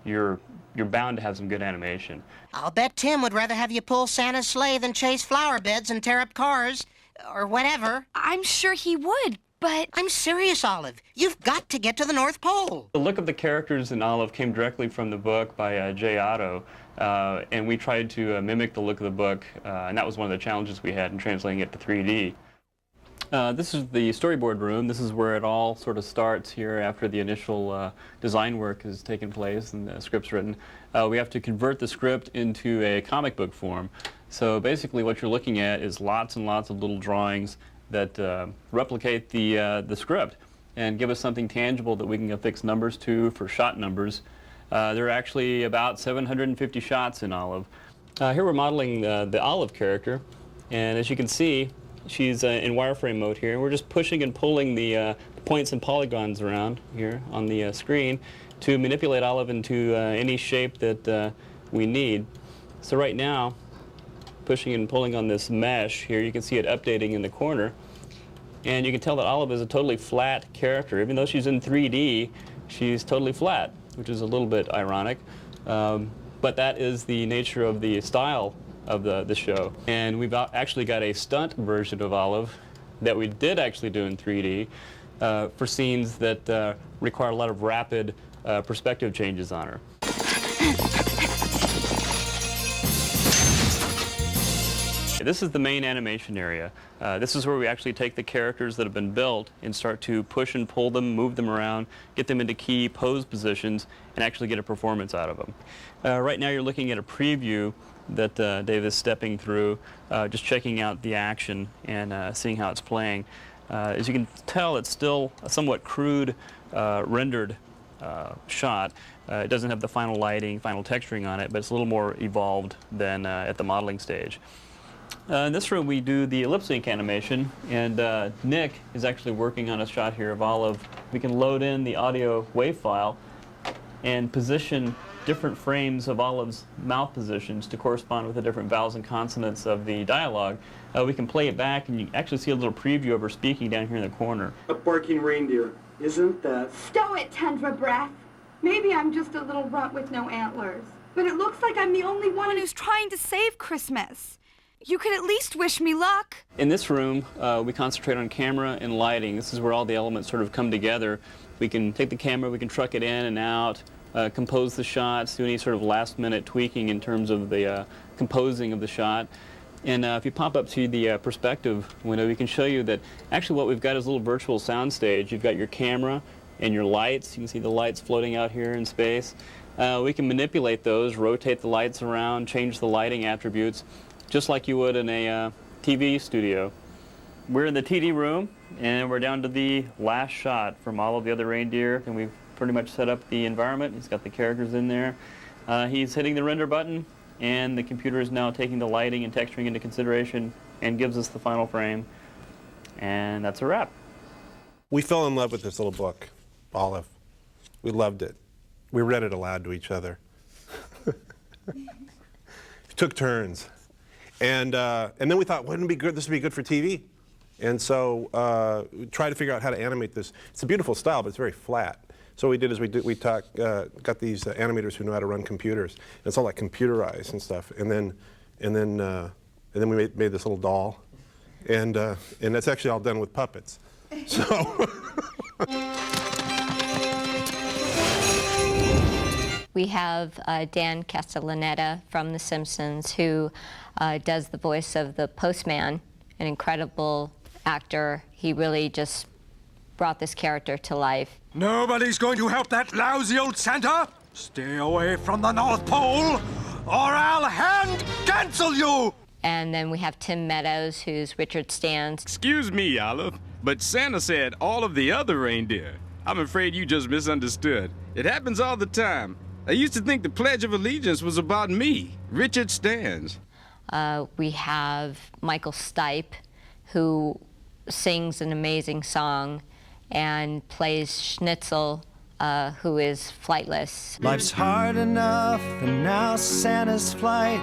you're bound to have some good animation. I'll bet Tim would rather have you pull Santa's sleigh than chase flower beds and tear up cars, or whatever. I'm sure he would, but... I'm serious, Olive. You've got to get to the North Pole. The look of the characters in Olive came directly from the book by Jay Otto, and we tried to mimic the look of the book, and that was one of the challenges we had in translating it to 3D. This is the storyboard room. This is where it all sort of starts here after the initial design work has taken place and the script's written. We have to convert the script into a comic book form. So basically what you're looking at is lots and lots of little drawings that replicate the script and give us something tangible that we can affix numbers to for shot numbers. There are actually about 750 shots in Olive. Here we're modeling the Olive character, and as you can see, she's in wireframe mode here, and we're just pushing and pulling the points and polygons around here on the screen to manipulate Olive into any shape that we need. So right now, pushing and pulling on this mesh here, you can see it updating in the corner, and you can tell that Olive is a totally flat character. Even though she's in 3D, she's totally flat, which is a little bit ironic, but that is the nature of the style of the show. And we've actually got a stunt version of Olive that we did actually do in 3D for scenes that require a lot of rapid perspective changes on her. This is the main animation area. This is where we actually take the characters that have been built and start to push and pull them, move them around, get them into key pose positions, and actually get a performance out of them. Right now you're looking at a preview that Dave is stepping through, just checking out the action and seeing how it's playing. As you can tell, it's still a somewhat crude, rendered shot. It doesn't have the final lighting, final texturing on it, but it's a little more evolved than at the modeling stage. In this room, we do the lip sync animation, and Nick is actually working on a shot here of Olive. We can load in the audio WAV file and position different frames of Olive's mouth positions to correspond with the different vowels and consonants of the dialogue, we can play it back and you actually see a little preview of her speaking down here in the corner. A barking reindeer. Isn't that... Stow it, Tundra Breath. Maybe I'm just a little runt with no antlers. But it looks like I'm the only one who's trying to save Christmas. You could at least wish me luck. In this room, we concentrate on camera and lighting. This is where all the elements sort of come together. We can take the camera, we can truck it in and out, compose the shots, do any sort of last-minute tweaking in terms of the composing of the shot. And if you pop up to the perspective window, we can show you that actually what we've got is a little virtual soundstage. You've got your camera and your lights. You can see the lights floating out here in space. We can manipulate those, rotate the lights around, change the lighting attributes, just like you would in a TV studio. We're in the TD room, and we're down to the last shot from all of the other reindeer, and we've pretty much set up the environment. He's got the characters in there. He's hitting the render button, and the computer is now taking the lighting and texturing into consideration and gives us the final frame. And that's a wrap. We fell in love with this little book, Olive. We loved it. We read it aloud to each other. Took turns. And then we thought, wouldn't it be good? This would be good for TV. And so we tried to figure out how to animate this. It's a beautiful style, but it's very flat. So what we did is we got these animators who know how to run computers. And it's all like computerized and stuff. And then we made this little doll, and that's actually all done with puppets. So. We have Dan Castellaneta from The Simpsons, who does the voice of the postman, an incredible actor. He really just brought this character to life. Nobody's going to help that lousy old Santa. Stay away from the North Pole, or I'll hand cancel you. And then we have Tim Meadows, who's Richard Stans. Excuse me, Olive, but Santa said all of the other reindeer. I'm afraid you just misunderstood. It happens all the time. I used to think the Pledge of Allegiance was about me, Richard Stans. We have Michael Stipe, who sings an amazing song and plays Schnitzel, who is flightless. Life's hard enough, and now Santa's flight.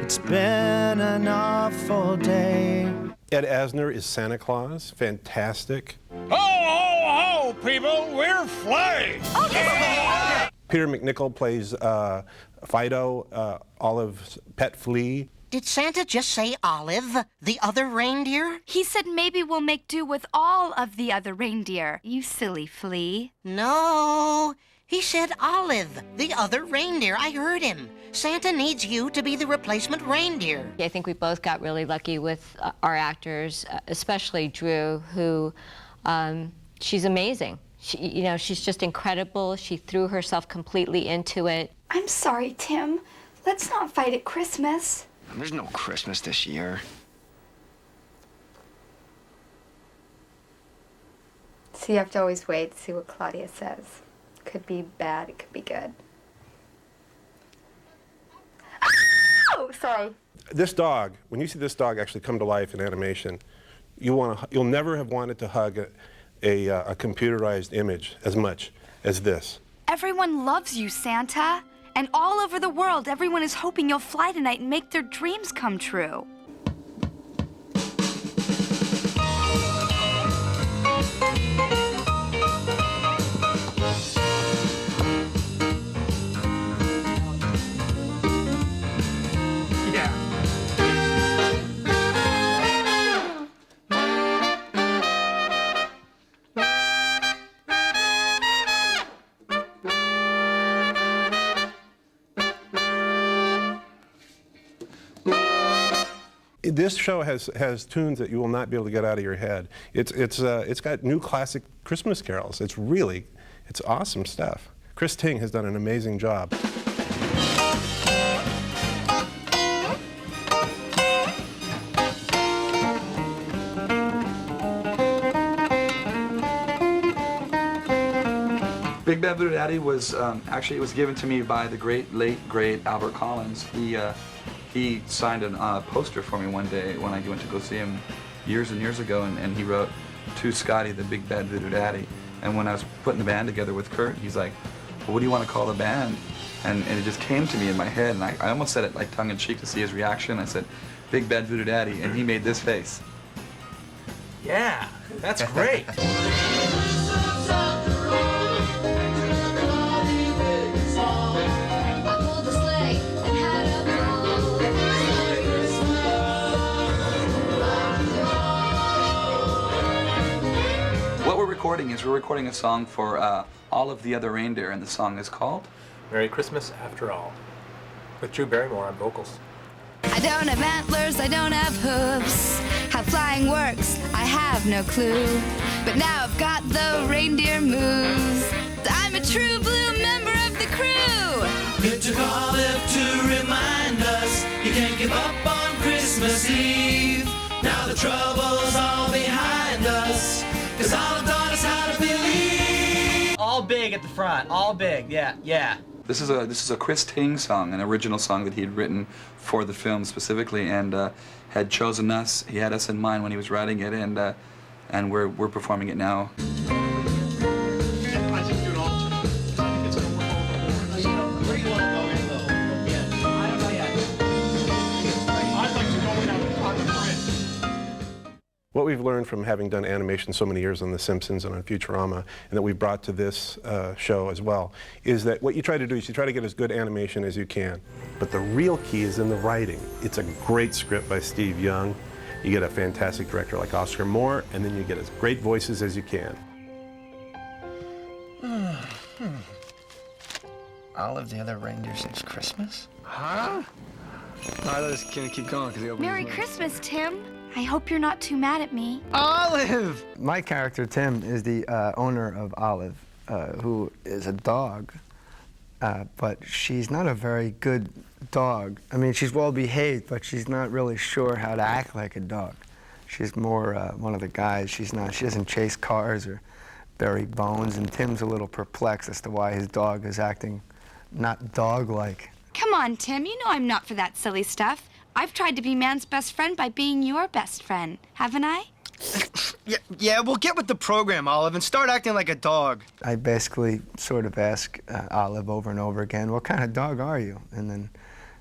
It's been an awful day. Ed Asner is Santa Claus. Fantastic. Ho, ho, ho, people, we're flying! Peter McNichol plays Fido, Olive's pet flea. Did Santa just say Olive, the other reindeer? He said maybe we'll make do with all of the other reindeer. You silly flea. No, he said Olive, the other reindeer. I heard him. Santa needs you to be the replacement reindeer. I think we both got really lucky with our actors, especially Drew, who she's amazing. She's just incredible. She threw herself completely into it. I'm sorry, Tim. Let's not fight at Christmas. There's no Christmas this year. So you have to always wait to see what Claudia says. Could be bad, it could be good. Oh, sorry. This dog, when you see this dog actually come to life in animation, you'll never have wanted to hug a computerized image as much as this. Everyone loves you, Santa. And all over the world, everyone is hoping you'll fly tonight and make their dreams come true. This show has tunes that you will not be able to get out of your head. It's got new classic Christmas carols. It's awesome stuff. Chris Ting has done an amazing job. Big Bad Voodoo Daddy was actually, it was given to me by the late great Albert Collins. He signed a poster for me one day when I went to go see him years and years ago, and he wrote, "To Scotty, the Big Bad Voodoo Daddy." And when I was putting the band together with Kurt, he's like, what do you want to call the band? And it just came to me in my head, and I almost said it like tongue-in-cheek to see his reaction. I said, Big Bad Voodoo Daddy, and he made this face. Yeah, that's great. What we're recording is we're recording a song for all of the other reindeer, and the song is called Merry Christmas After All, with Drew Barrymore on vocals. I don't have antlers, I don't have hooves. How flying works, I have no clue. But now I've got the reindeer moves. I'm a true blue member of the crew. It took Olive to remind us you can't give up on Christmas Eve. Now the trouble's all behind us, 'cause Olive taught us how to believe. All big at the front, all big, yeah. This is a Chris Ting song, an original song that he had written for the film specifically, and had chosen us. He had us in mind when he was writing it, and we're performing it now. What we've learned from having done animation so many years on The Simpsons and on Futurama, and that we've brought to this show as well, is that what you try to do is you try to get as good animation as you can. But the real key is in the writing. It's a great script by Steve Young. You get a fantastic director like Oscar Moore, and then you get as great voices as you can. Olive, the other reindeer saves Christmas? Huh? No, I was gonna keep going because he opened Merry his mouth. Christmas, Tim. I hope you're not too mad at me. Olive! My character, Tim, is the owner of Olive, who is a dog, but she's not a very good dog. I mean, she's well behaved, but she's not really sure how to act like a dog. She's more one of the guys. She doesn't chase cars or bury bones, and Tim's a little perplexed as to why his dog is acting not dog-like. Come on, Tim. You know I'm not for that silly stuff. I've tried to be man's best friend by being your best friend, haven't I? Yeah, well, get with the program, Olive, and start acting like a dog. I basically sort of ask Olive over and over again, what kind of dog are you? And then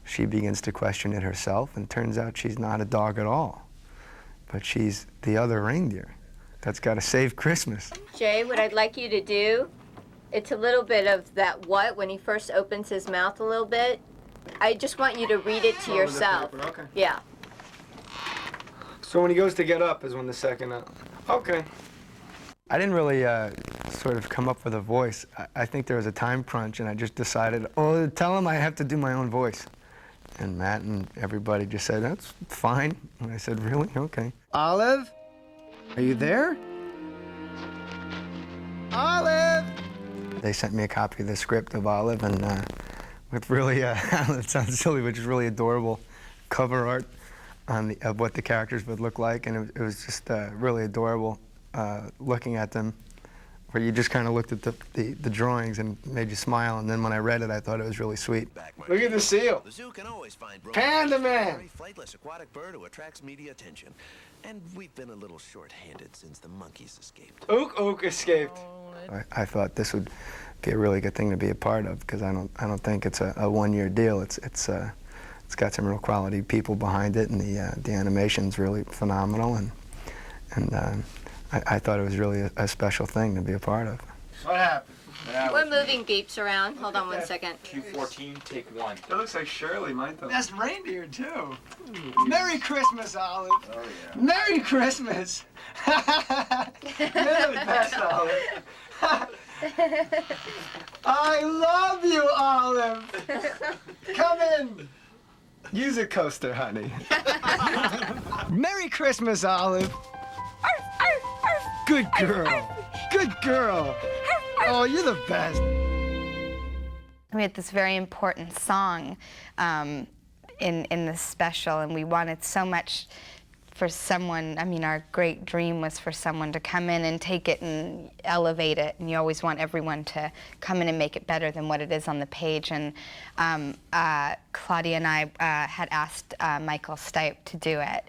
she begins to question it herself, and turns out she's not a dog at all. But she's the other reindeer that's got to save Christmas. Jay, what I'd like you to do, it's a little bit of that what when he first opens his mouth a little bit. I just want you to read it to yourself. Okay. Yeah. So when he goes to get up is when the second... Okay. I didn't really sort of come up with a voice. I think there was a time crunch, and I just decided, oh, tell him I have to do my own voice. And Matt and everybody just said, that's fine. And I said, really? Okay. Olive? Are you there? Olive! They sent me a copy of the script of Olive, and with really, it sounds silly, but just really adorable cover art on of what the characters would look like, and it was just really adorable looking at them, where you just kind of looked at the drawings and made you smile, and then when I read it, I thought it was really sweet. Look at the seal. The zoo can always find Panda Man. Flightless aquatic bird who attracts media attention. And we've been a little short-handed since the monkeys escaped. Ook escaped. I thought this would be a really good thing to be a part of, because I don't think it's a one-year deal. It's got some real quality people behind it, and the animation's really phenomenal, and I thought it was really a special thing to be a part of. What happened? We're moving beeps around. Hold on 1 second. Q14, take 1. That looks like Shirley, might though. That's reindeer too. Merry Christmas, Olive. Oh yeah. Merry Christmas. You're the best, Olive. I love you, Olive. Come in. Use a coaster, honey. Merry Christmas, Olive. Good girl. Good girl. Oh, you're the best. We had this very important song in this special, and we wanted so much for someone, I mean, our great dream was for someone to come in and take it and elevate it, and you always want everyone to come in and make it better than what it is on the page. And Claudia and I had asked Michael Stipe to do it.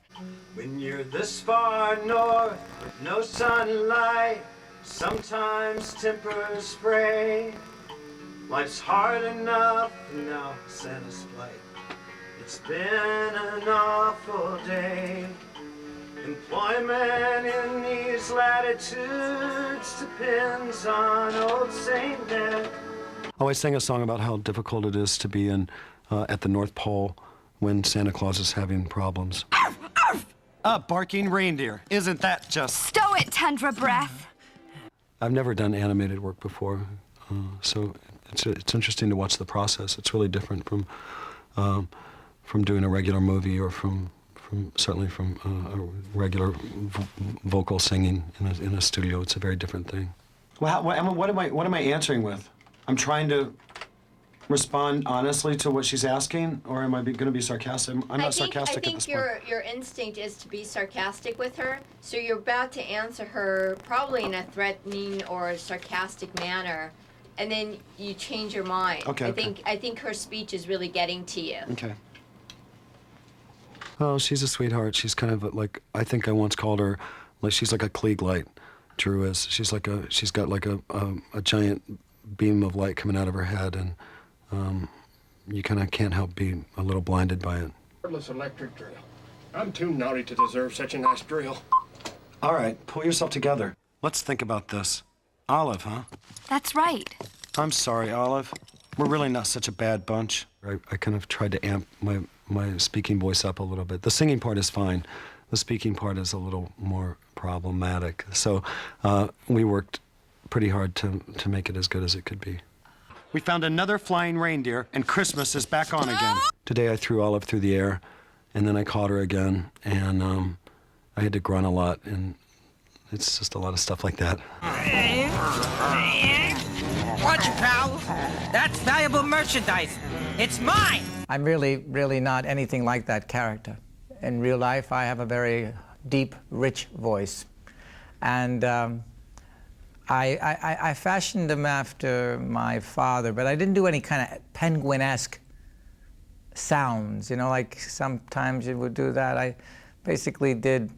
When you're this far north with no sunlight, sometimes tempers spray. Life's hard enough now, Santa's flight. It's been an awful day. Employment in these latitudes depends on old Saint Nick. I always sang a song about how difficult it is to be at the North Pole when Santa Claus is having problems. A barking reindeer. Isn't that just... Stow it, Tundra Breath. I've never done animated work before, so it's interesting to watch the process. It's really different from doing a regular movie or certainly from a regular vocal singing in a studio. It's a very different thing. Well, what am I answering with? I'm trying to respond honestly to what she's asking, or am I going to be sarcastic? I'm not sarcastic at this point. I think your instinct is to be sarcastic with her, so you're about to answer her probably in a threatening or sarcastic manner, and then you change your mind. Okay. I think her speech is really getting to you. Okay. Oh, she's a sweetheart. She's kind of like, I think I once called her, like she's like a Klieg light. Drew is. She's got like a giant beam of light coming out of her head, and you kind of can't help be a little blinded by it. Cordless electric drill. I'm too naughty to deserve such a nice drill. All right, pull yourself together. Let's think about this. Olive, huh? That's right. I'm sorry, Olive. We're really not such a bad bunch. I kind of tried to amp my speaking voice up a little bit. The singing part is fine. The speaking part is a little more problematic. So we worked pretty hard to make it as good as it could be. We found another flying reindeer, and Christmas is back on again. Today I threw Olive through the air, and then I caught her again, and I had to grunt a lot, and it's just a lot of stuff like that. Watch it, pal. That's valuable merchandise. It's mine. I'm really not anything like that character. In real life, I have a very deep, rich voice. And I fashioned them after my father, but I didn't do any kind of penguin-esque sounds, you know, like sometimes you would do that. I basically did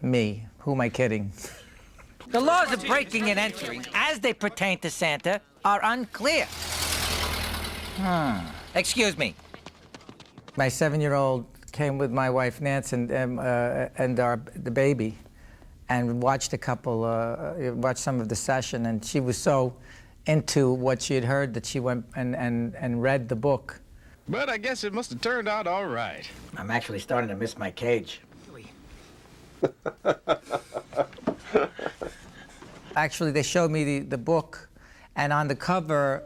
me. Who am I kidding? The laws of breaking and entering, as they pertain to Santa, are unclear. Excuse me. My 7-year-old came with my wife Nance and the baby, and watched watched some of the session, and she was so into what she had heard that she went and read the book. But I guess it must have turned out all right. I'm actually starting to miss my cage. Actually, they showed me the book, and on the cover,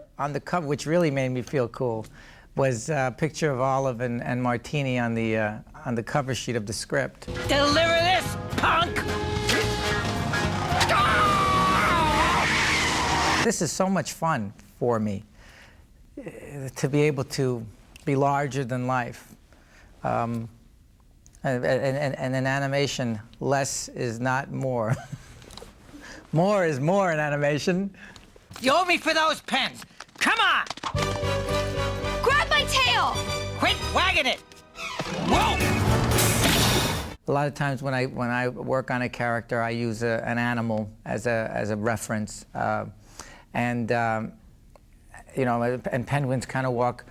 which really made me feel cool, was a picture of Olive and Martini on the cover sheet of the script. Deliver this, punk! This is so much fun for me, to be able to be larger than life. And in animation, less is not more. More is more in animation. You owe me for those pens. Come on! Grab my tail! Quit wagging it! Whoa! A lot of times when I work on a character, I use an animal as a reference, and you know, and penguins kind of walk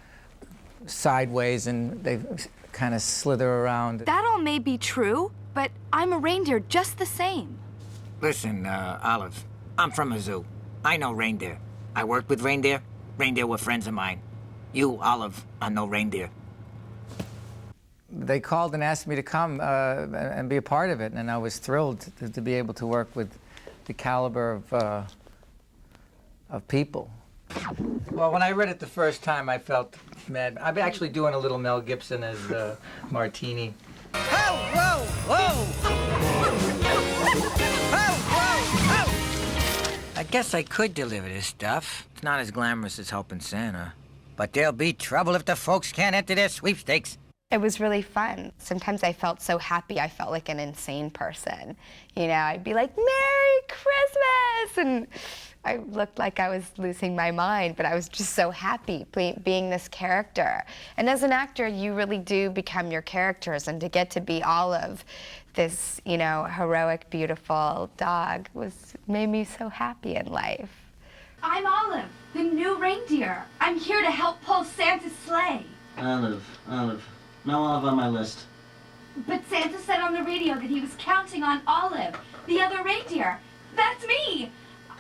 sideways and they kind of slither around. That all may be true, but I'm a reindeer just the same. Listen, Olive, I'm from a zoo. I know reindeer. I worked with reindeer. Reindeer were friends of mine. You, Olive, are no reindeer. They called and asked me to come and be a part of it, and I was thrilled to be able to work with the caliber of people. Well, when I read it the first time, I felt mad. I'm actually doing a little Mel Gibson as Martini. Whoa, whoa, whoa! Whoa, whoa, whoa! I guess I could deliver this stuff. It's not as glamorous as helping Santa. But there'll be trouble if the folks can't enter their sweepstakes. It was really fun. Sometimes I felt so happy, I felt like an insane person. You know, I'd be like, Merry Christmas! And I looked like I was losing my mind, but I was just so happy being this character. And as an actor, you really do become your characters, and to get to be Olive, this, you know, heroic, beautiful dog, made me so happy in life. I'm Olive, the new reindeer. I'm here to help pull Santa's sleigh. Olive. No Olive on my list. But Santa said on the radio that he was counting on Olive, the other reindeer. That's me.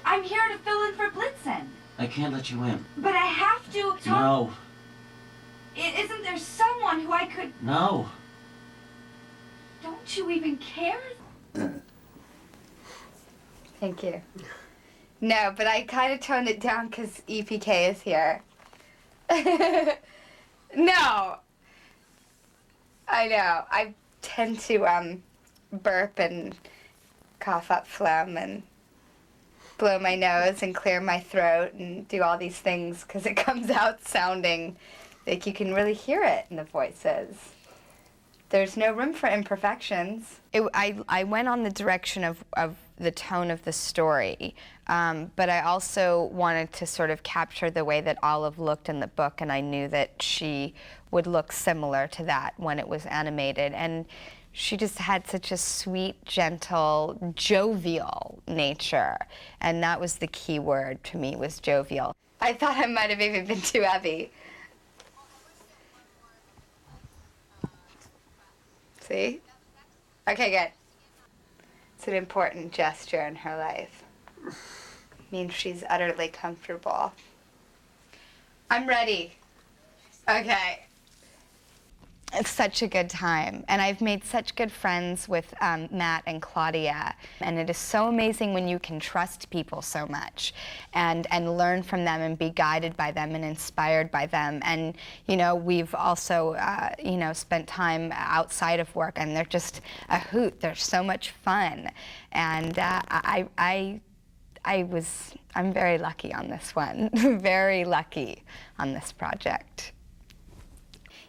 I'm here to fill in for Blitzen. I can't let you in. But I have to... No. Isn't there someone who I could... No. Don't you even care? Thank you. No, but I kind of toned it down because EPK is here. No. I know. I tend to burp and cough up phlegm and blow my nose and clear my throat and do all these things because it comes out sounding like you can really hear it in the voices. There's no room for imperfections. I went on the direction of the tone of the story, but I also wanted to sort of capture the way that Olive looked in the book, and I knew that she would look similar to that when it was animated. And she just had such a sweet, gentle, jovial nature, and that was the key word to me, was jovial. I thought I might have even been too heavy. See? Okay, good. It's an important gesture in her life. It means she's utterly comfortable. I'm ready. Okay. It's such a good time, and I've made such good friends with Matt and Claudia, and it is so amazing when you can trust people so much and learn from them and be guided by them and inspired by them. And you know, we've also you know, spent time outside of work, and they're just a hoot. They're so much fun, and I'm very lucky on this one. Very lucky on this project.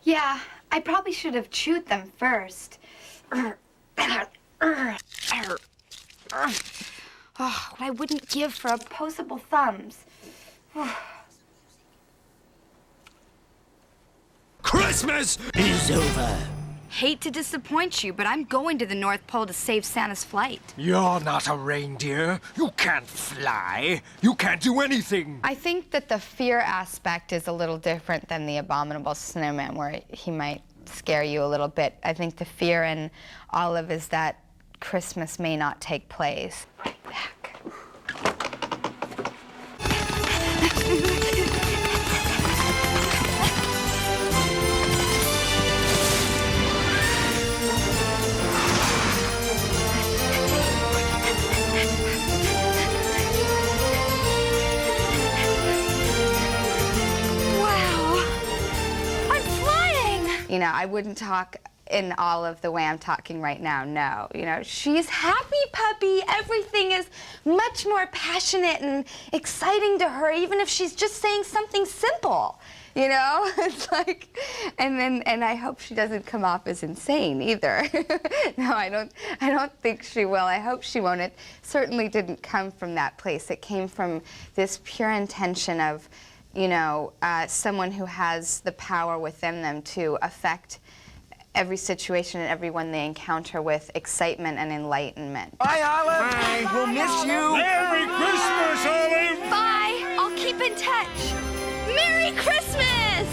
Yeah, I probably should have chewed them first. Oh, what I wouldn't give for opposable thumbs. Christmas is over. Hate to disappoint you, but I'm going to the North Pole to save Santa's flight. You're not a reindeer. You can't fly. You can't do anything. I think that the fear aspect is a little different than the Abominable Snowman, where he might scare you a little bit. I think the fear in Olive is that Christmas may not take place. Right back. You know, I wouldn't talk in Olive the way I'm talking right now, no. You know, she's happy puppy. Everything is much more passionate and exciting to her, even if she's just saying something simple. You know, it's like, and I hope she doesn't come off as insane either. No, I don't think she will. I hope she won't. It certainly didn't come from that place. It came from this pure intention of, you know, someone who has the power within them to affect every situation and everyone they encounter with excitement and enlightenment. Bye, Olive. Bye. We'll miss you. Merry Christmas, Olive. Bye. I'll keep in touch. Merry Christmas!